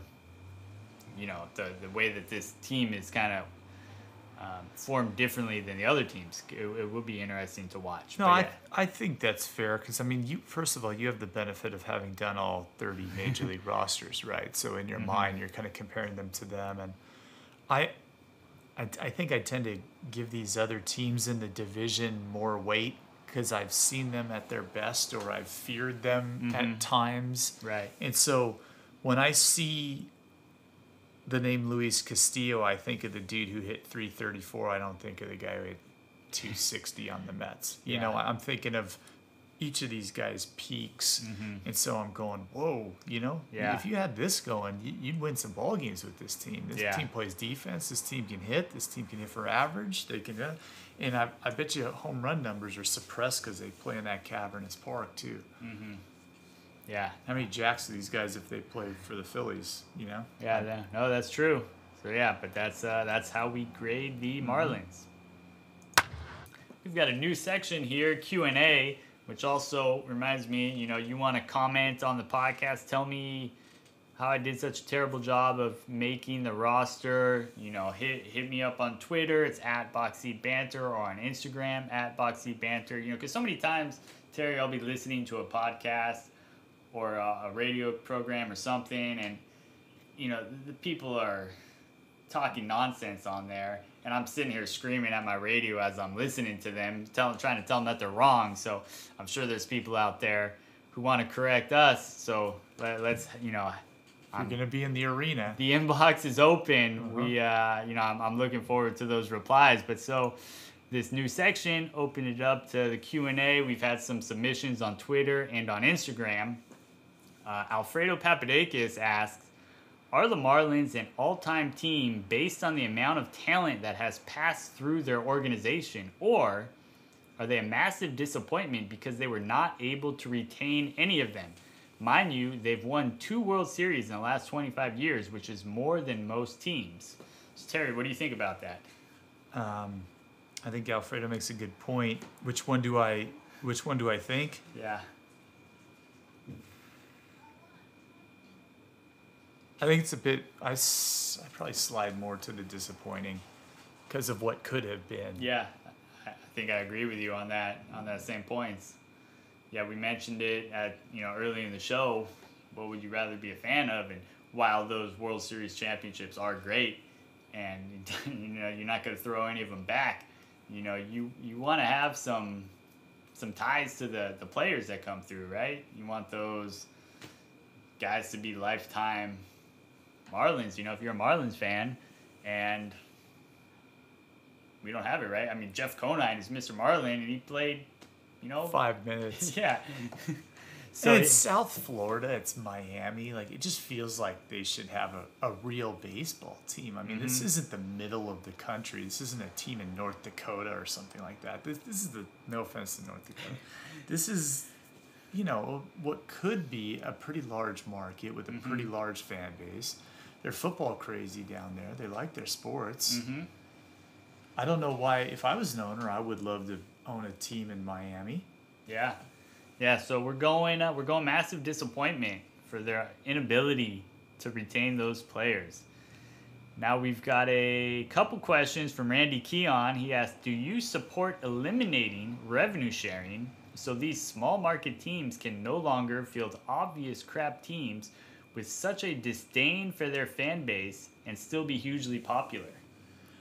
the way that this team is kind of formed differently than the other teams. It would be interesting to watch. No, but I think that's fair because, first of all, you have the benefit of having done all 30 Major League rosters, right? So in your mind, you're kind of comparing them to them. And I think I tend to give these other teams in the division more weight because I've seen them at their best or I've feared them at times. Right. And so when I see the name Luis Castillo, I think of the dude who hit 334. I don't think of the guy who hit 260 on the Mets. You know, I'm thinking of each of these guys' peaks. And so I'm going, whoa, if you had this going, you'd win some ball games with this team. This team plays defense. This team can hit. This team can hit for average. They can, and I bet you home run numbers are suppressed because they play in that cavernous park too. Yeah. How many jacks do these guys if they play for the Phillies, Yeah, no, that's true. So yeah, but that's how we grade the Marlins. We've got a new section here, Q&A, which also reminds me, you want to comment on the podcast, tell me how I did such a terrible job of making the roster. Hit me up on Twitter. It's @BoxSeatBanter, or on Instagram @BoxSeatBanter. Because so many times, Terry, I'll be listening to a podcast or a radio program or something, and the people are talking nonsense on there, and I'm sitting here screaming at my radio as I'm listening to them, trying to tell them that they're wrong. So I'm sure there's people out there who want to correct us. So let's, I'm going to be in the arena. The inbox is open. We, I'm looking forward to those replies. But so this new section, open it up to the Q&A. We've had some submissions on Twitter and on Instagram. Alfredo Papadakis asks, are the Marlins an all-time team based on the amount of talent that has passed through their organization, or are they a massive disappointment because they were not able to retain any of them? Mind you, they've won 2 World Series in the last 25 years, which is more than most teams. So Terry, what do you think about that? I think Alfredo makes a good point. Which one do I think? Yeah. I think it's a bit. I probably slide more to the disappointing because of what could have been. Yeah, I think I agree with you on that same points. Yeah, we mentioned it at early in the show. What would you rather be a fan of? And while those World Series championships are great, and you're not going to throw any of them back, you want to have some ties to the players that come through, right? You want those guys to be lifetime Marlins, if you're a Marlins fan, and we don't have it, right? I mean, Jeff Conine is Mr. Marlin, and he played, 5 minutes. Yeah. So it's South Florida, it's Miami. Like, it just feels like they should have a real baseball team. I mean, this isn't the middle of the country. This isn't a team in North Dakota or something like that. This is no offense to North Dakota. This is, what could be a pretty large market with a pretty large fan base. They're football crazy down there. They like their sports. I don't know why. If I was an owner, I would love to own a team in Miami. Yeah. Yeah, so we're going massive disappointment for their inability to retain those players. Now we've got a couple questions from Randy Keon. He asked, do you support eliminating revenue sharing so these small market teams can no longer field obvious crap teams with such a disdain for their fan base and still be hugely popular?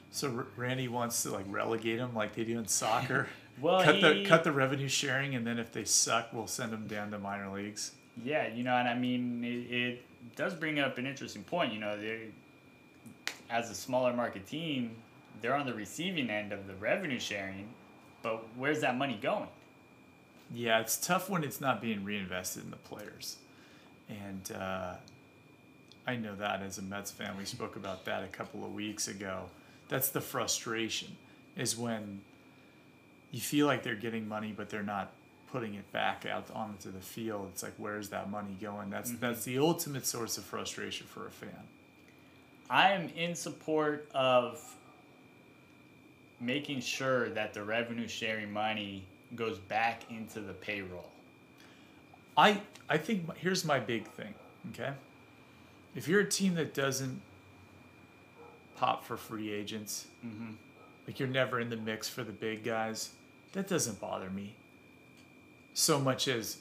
So Randy wants to relegate them like they do in soccer. Well, cut the revenue sharing, and then if they suck, we'll send them down to minor leagues. Yeah, and I mean, it does bring up an interesting point. As a smaller market team, they're on the receiving end of the revenue sharing, but where's that money going? Yeah, it's tough when it's not being reinvested in the players. And I know that as a Mets fan. We spoke about that a couple of weeks ago. That's the frustration, is when you feel like they're getting money, but they're not putting it back out onto the field. It's like, where's that money going? That's the ultimate source of frustration for a fan. I am in support of making sure that the revenue sharing money goes back into the payroll. I think here's my big thing, okay? If you're a team that doesn't pop for free agents, like you're never in the mix for the big guys, that doesn't bother me so much as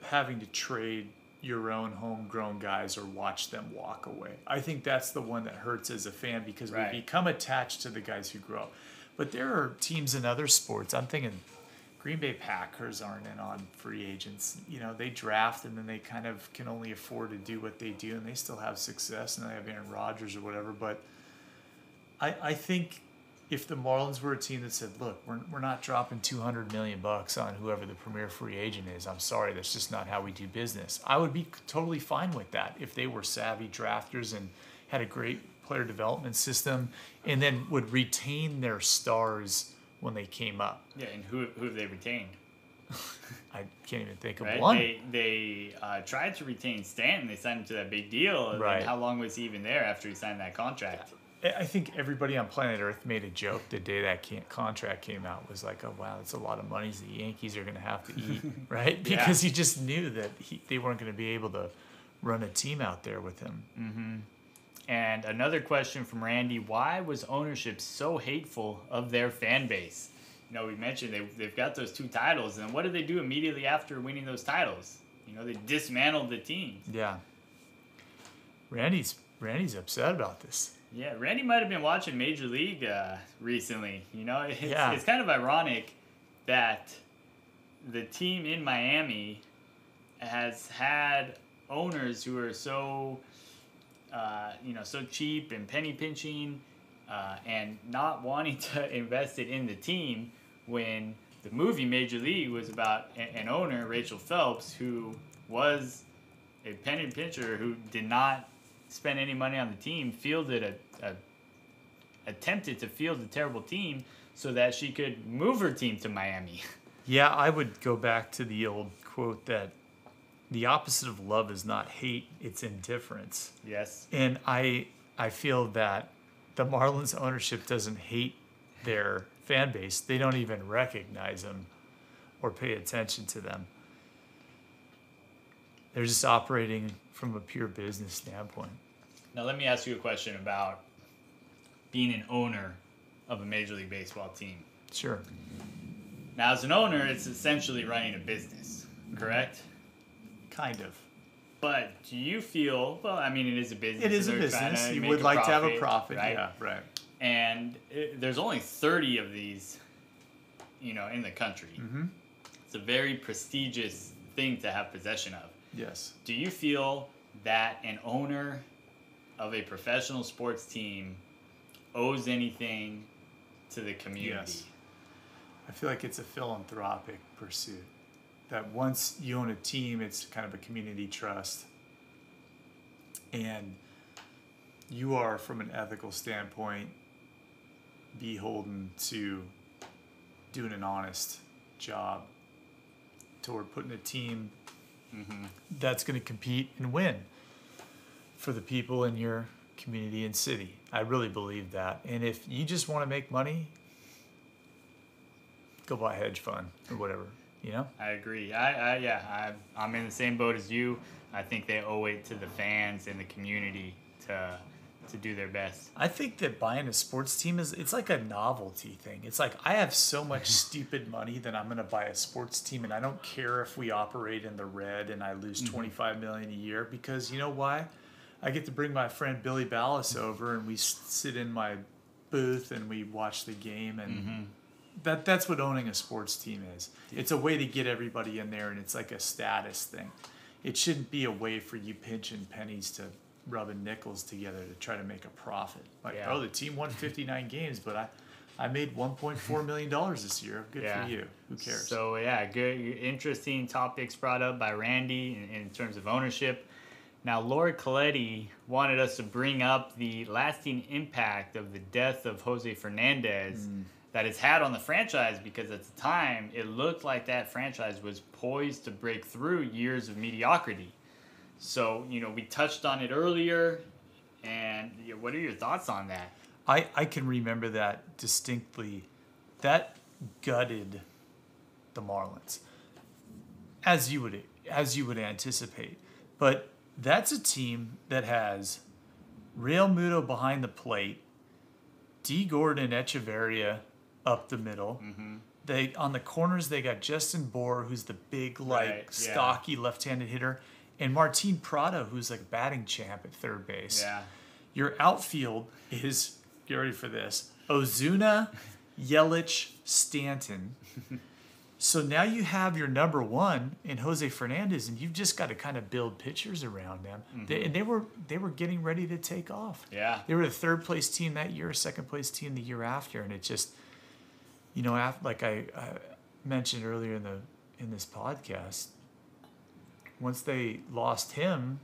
having to trade your own homegrown guys or watch them walk away. I think that's the one that hurts as a fan because we become attached to the guys who grow. But there are teams in other sports. I'm thinking Green Bay Packers aren't in on free agents. You know, they draft and then they kind of can only afford to do what they do and they still have success and they have Aaron Rodgers or whatever. But I think if the Marlins were a team that said, look, we're not dropping $200 million on whoever the premier free agent is. I'm sorry, that's just not how we do business. I would be totally fine with that if they were savvy drafters and had a great player development system and then would retain their stars when they came up. Yeah, and who have they retained? I can't even think of right? one. They tried to retain Stanton. They signed him to that big deal. And Right. how long was he even there after he signed that contract? I think everybody on planet Earth made a joke the day that contract came out. Was like, oh, wow, that's a lot of money the Yankees are going to have to eat, right? Because he just knew that they weren't going to be able to run a team out there with him. Mm-hmm. And another question from Randy, why was ownership so hateful of their fan base? You know, we mentioned they've got those 2 titles, and what did they do immediately after winning those titles? You know, they dismantled the team. Yeah. Randy's upset about this. Yeah, Randy might have been watching Major League recently. You know, it's kind of ironic that the team in Miami has had owners who are so, so cheap and penny pinching and not wanting to invest it in the team when the movie Major League was about an owner, Rachel Phelps, who was a penny pincher who did not spend any money on the team, attempted to field a terrible team so that she could move her team to Miami. Yeah, I would go back to the old quote that the opposite of love is not hate, it's indifference. Yes. And I feel that the Marlins ownership doesn't hate their fan base. They don't even recognize them or pay attention to them. They're just operating from a pure business standpoint. Now let me ask you a question about being an owner of a Major League Baseball team. Sure. Now as an owner, it's essentially running a business, correct? Kind of. But do you feel, well, I mean, it is a business. It is a business. You would like to have a profit, right? Yeah, right. And there's only 30 of these, in the country. Mm-hmm. It's a very prestigious thing to have possession of. Yes. Do you feel that an owner of a professional sports team owes anything to the community? Yes. I feel like it's a philanthropic pursuit. That once you own a team, it's kind of a community trust. And you are, from an ethical standpoint, beholden to doing an honest job toward putting a team that's going to compete and win for the people in your community and city. I really believe that. And if you just want to make money, go buy a hedge fund or whatever, I agree. I'm in the same boat as you. I think they owe it to the fans and the community to do their best. I think that buying a sports team it's like a novelty thing. It's like, I have so much stupid money that I'm going to buy a sports team, and I don't care if we operate in the red and I lose $25 million a year, because you know why? I get to bring my friend Billy Ballas over, and we sit in my booth and we watch the game, and that's what owning a sports team is. It's a way to get everybody in there, and it's like a status thing. It shouldn't be a way for you pinching pennies to rubbing nickels together to try to make a profit. Like, oh, the team won 59 games, but I made $1.4 million this year. Good for you. Who cares? So, good. Interesting topics brought up by Randy in terms of ownership. Now, Laura Coletti wanted us to bring up the lasting impact of the death of Jose Fernandez that it's had on the franchise, because at the time it looked like that franchise was poised to break through years of mediocrity. So, we touched on it earlier, and what are your thoughts on that? I can remember that distinctly. That gutted the Marlins, as you would anticipate. But that's a team that has Real Muto behind the plate, D. Gordon, Echeverria up the middle. Mm-hmm. They on the corners they got Justin Bohr, who's the big stocky left-handed hitter, and Martin Prado, who's like batting champ at third base. Yeah. Your outfield is, get ready for this, Ozuna, Yelich, Stanton. So now you have your number one in Jose Fernandez, and you've just got to kind of build pitchers around them. Mm-hmm. They were getting ready to take off. Yeah. They were the third place team that year, second place team the year after, and it just, like I mentioned earlier in this podcast, once they lost him,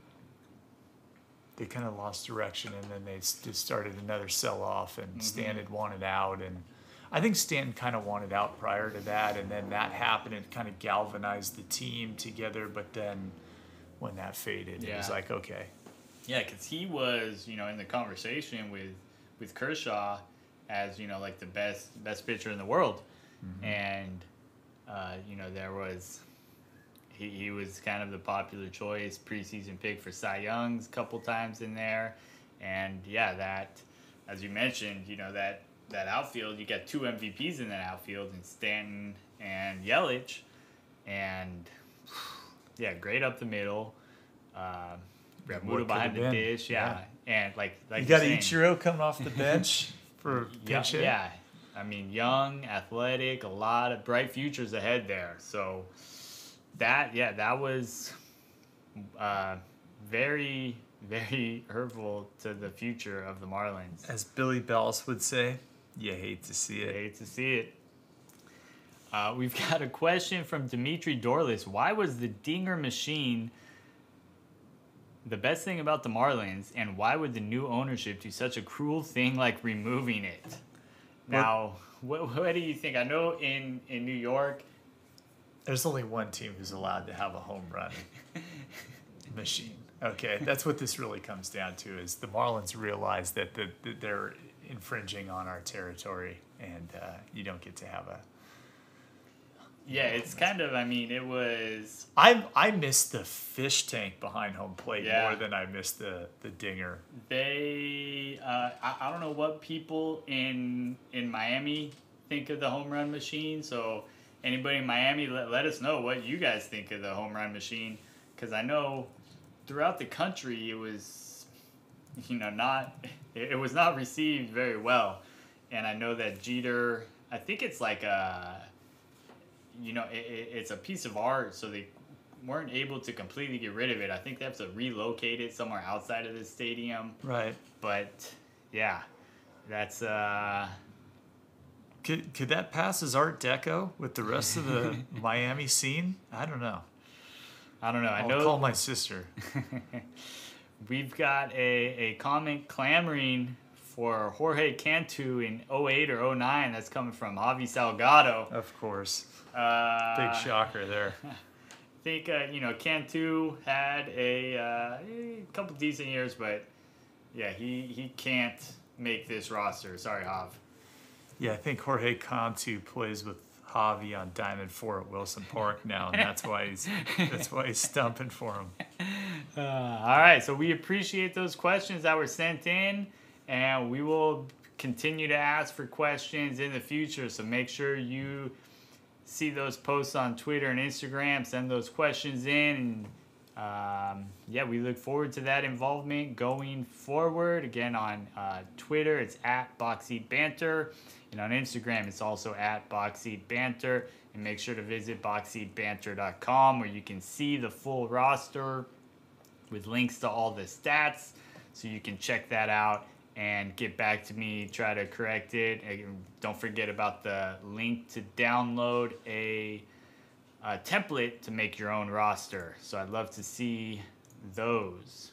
they kind of lost direction, and then they just started another sell-off, and Stanton wanted out, and I think Stanton kind of wanted out prior to that, and then that happened and kind of galvanized the team together, but then when that faded, it was like, okay. Yeah, because he was, in the conversation with Kershaw as, like the best pitcher in the world. Mm-hmm. And, there was... He was kind of the popular choice, preseason pick for Cy Young's a couple times in there. And, that, as you mentioned, that outfield, you got two MVPs in that outfield, in Stanton and Yelich. And, great up the middle. Muto behind the dish, And, like you got Ichiro coming off the bench for pinch hit. Yeah. I mean, young, athletic, a lot of bright futures ahead there. So... That was very, very hurtful to the future of the Marlins. As Billy Bells would say, you hate to see it. You hate to see it. We've got a question from Dimitri Dorlis. Why was the Dinger machine the best thing about the Marlins, and why would the new ownership do such a cruel thing like removing it? Now, what do you think? I know in New York... There's only one team who's allowed to have a home run machine. Okay, that's what this really comes down to, is the Marlins realize that they're infringing on our territory, and you don't get to have a... Yeah, it's kind of, it was... I missed the fish tank behind home plate more than I missed the dinger. They... I don't know what people in Miami think of the home run machine, so... Anybody in Miami, let us know what you guys think of the home run machine, because I know throughout the country it was, it was not received very well, and I know that Jeter, I think it's like it's a piece of art, so they weren't able to completely get rid of it. I think they have to relocate it somewhere outside of the stadium. Right. But that's. Could that pass as Art Deco with the rest of the Miami scene? I don't know. I'll call my sister. We've got a comment clamoring for Jorge Cantu in 08 or 09. That's coming from Javi Salgado. Of course. Big shocker there. I think, Cantu had a couple decent years, but, he can't make this roster. Sorry, Jav. Yeah, I think Jorge Cantu plays with Javi on Diamond 4 at Wilson Park now, and that's why he's stumping for him. All right, so we appreciate those questions that were sent in, and we will continue to ask for questions in the future. So make sure you see those posts on Twitter and Instagram. Send those questions in, and we look forward to that involvement going forward. Again, on Twitter, it's at Boxseat Banter. And on Instagram, it's also at Boxseat Banter. And make sure to visit boxseatbanter.com, where you can see the full roster with links to all the stats. So you can check that out and get back to me, try to correct it. And don't forget about the link to download a template to make your own roster. So I'd love to see those.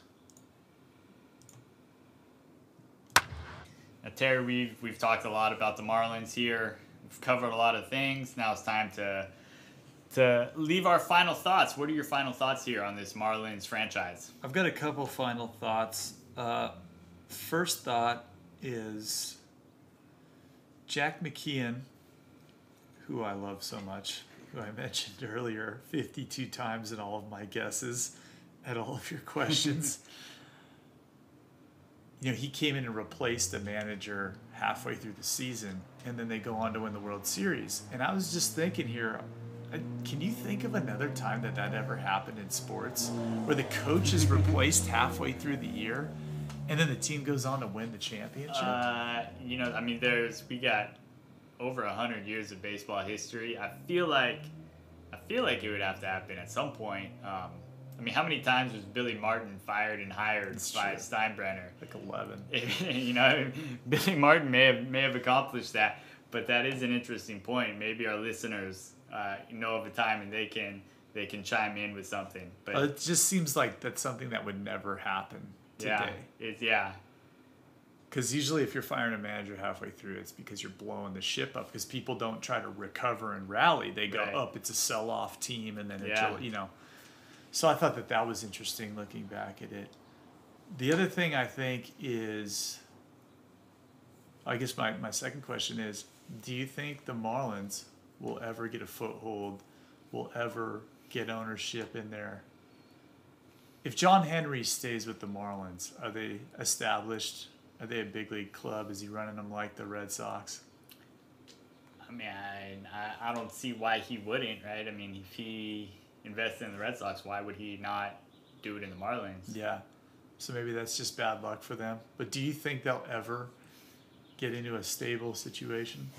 Now, Terry, we've talked a lot about the Marlins here. We've covered a lot of things. Now it's time to leave our final thoughts. What are your final thoughts here on this Marlins franchise? I've got a couple final thoughts. First thought is Jack McKeon, who I love so much, who I mentioned earlier 52 times in all of my guesses at all of your questions. He came in and replaced a manager halfway through the season, and then they go on to win the World Series. And I was just thinking here, can you think of another time that ever happened in sports, where the coach is replaced halfway through the year, and then the team goes on to win the championship? We got over 100 years of baseball history. I feel like it would have to happen at some point. How many times was Billy Martin fired and hired by Steinbrenner? Like 11. Billy Martin may have accomplished that, but that is an interesting point. Maybe our listeners know of a time and they can chime in with something. But it just seems like that's something that would never happen today. Because usually if you're firing a manager halfway through, it's because you're blowing the ship up, because people don't try to recover and rally. They go up, it's a sell-off team, and then So I thought that was interesting looking back at it. The other thing I think is, I guess my second question is, do you think the Marlins will ever get a foothold, will ever get ownership in there? If John Henry stays with the Marlins, are they established? Are they a big league club? Is he running them like the Red Sox? I don't see why he wouldn't, right? If he invested in the Red Sox, why would he not do it in the Marlins? Yeah. So maybe that's just bad luck for them. But do you think they'll ever get into a stable situation?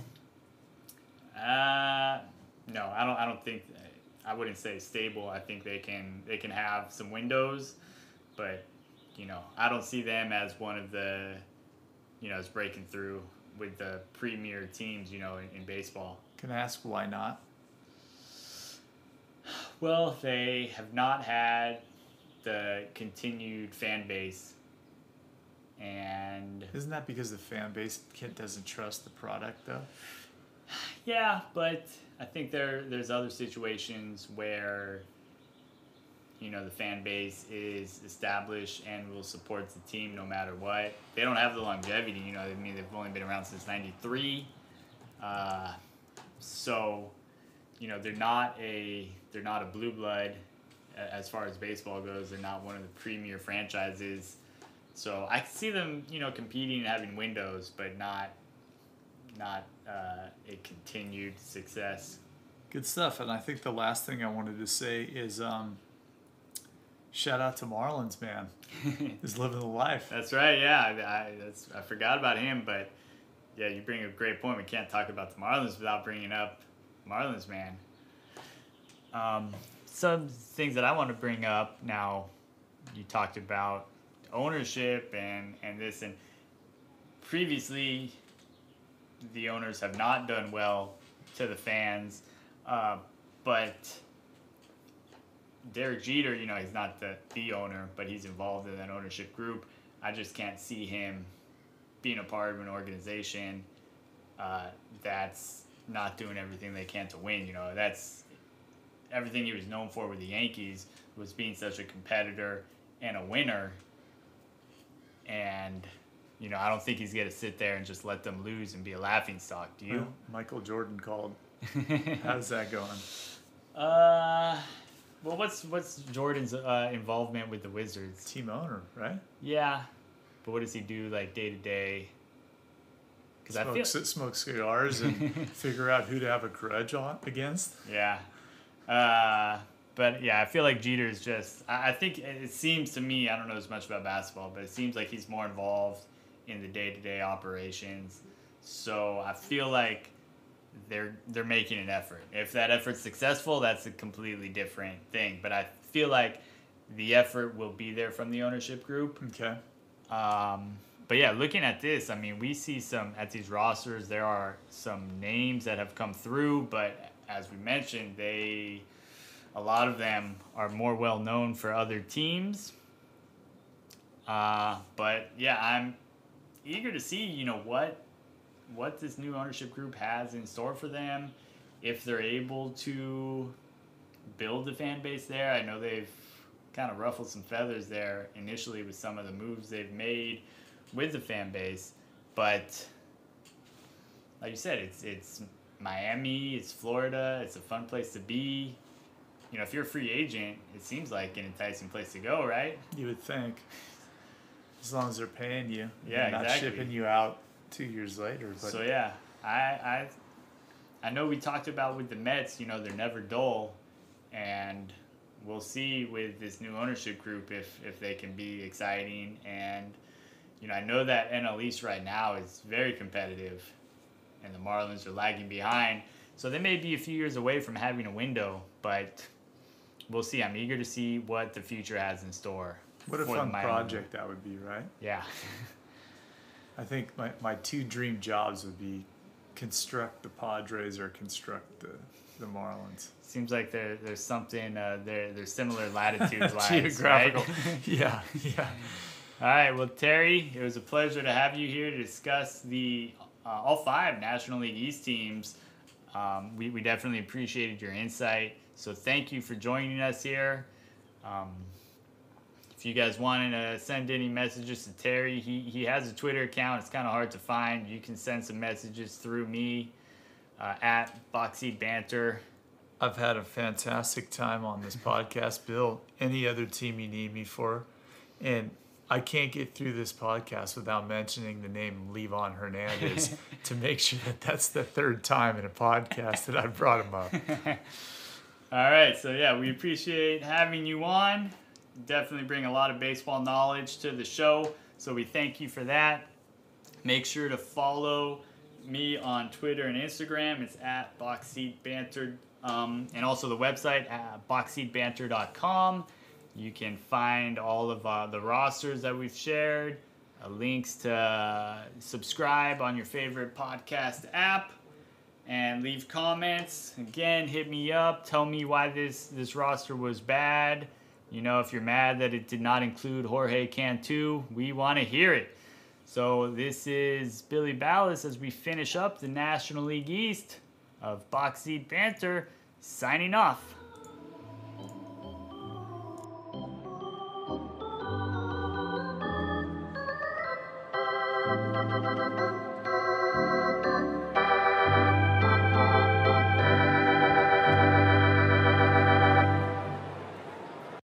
No, I don't think. I wouldn't say stable. I think they can have some windows, but I don't see them as one of the as breaking through with the premier teams in baseball. Can I ask why not? Well, they have not had the continued fan base, and isn't that because the fan base doesn't trust the product, though? Yeah, but I think there's other situations where the fan base is established and will support the team no matter what. They don't have the longevity. They've only been around since '93, so they're not a blue blood as far as baseball goes. They're not one of the premier franchises. So I can see them, competing and having windows, but not a continued success. Good stuff. And I think the last thing I wanted to say is shout out to Marlins, man. He's living the life. That's right. Yeah, I forgot about him, but yeah, you bring a great point. We can't talk about the Marlins without bringing up Marlins, man. Some things that I want to bring up now. You talked about ownership and this, and previously the owners have not done well to the fans, but Derek Jeter, he's not the owner, but he's involved in that ownership group. I just can't see him being a part of an organization that's not doing everything they can to win. That's everything he was known for with the Yankees, was being such a competitor and a winner. And I don't think he's going to sit there and just let them lose and be a laughingstock. Do you? Well, Michael Jordan called. How's that going? Well, what's Jordan's involvement with the Wizards? Team owner, right? Yeah, but what does he do day to day? Because smoke cigars and figure out who to have a grudge against. Yeah, but yeah, I feel like Jeter's just. I think it seems to me, I don't know as much about basketball, but it seems like he's more involved in the day-to-day operations. So I feel like they're making an effort. If that effort's successful, that's a completely different thing. But I feel like the effort will be there from the ownership group. Okay. But yeah, looking at this, we see at these rosters, there are some names that have come through, but as we mentioned, a lot of them are more well known for other teams. But yeah, I'm eager to see, what this new ownership group has in store for them. If they're able to build the fan base there. I know they've kind of ruffled some feathers there initially with some of the moves they've made with the fan base. But like you said, it's Miami, it's Florida, it's a fun place to be. If you're a free agent, it seems like an enticing place to go, right? You would think, as long as they're paying you, Yeah, not exactly. shipping you out 2 years later. But So yeah, I know we talked about with the Mets, they're never dull, and we'll see with this new ownership group if they can be exciting. And I know that NL East right now is very competitive, and the Marlins are lagging behind, so they may be a few years away from having a window, but we'll see. I'm eager to see what the future has in store. what a fun project that would be, right? Yeah. I think my 2 dream jobs would be construct the Padres or construct the Marlins. Seems like there's something there's similar latitude-wise, Geographical. right? Yeah. All right, well, Terry, it was a pleasure to have you here to discuss the all 5 National League East teams. We definitely appreciated your insight, so thank you for joining us here. If you guys wanted to send any messages to Terry, he has a Twitter account. It's kind of hard to find. You can send some messages through me at Boxseat Banter. I've had a fantastic time on this podcast, Bill. Any other team you need me for, and I can't get through this podcast without mentioning the name Levon Hernandez to make sure that that's the 3rd time in a podcast that I've brought him up. All right, so yeah, we appreciate having you on. Definitely bring a lot of baseball knowledge to the show, so we thank you for that. Make sure to follow me on Twitter and Instagram. It's at BoxSeatBanter, and also the website at BoxSeatBanter.com. You can find all of the rosters that we've shared, links to subscribe on your favorite podcast app, and leave comments. Again, hit me up. Tell me why this roster was bad. If you're mad that it did not include Jorge Cantu, we want to hear it. So this is Billy Ballas as we finish up the National League East of Boxseat Banter, signing off.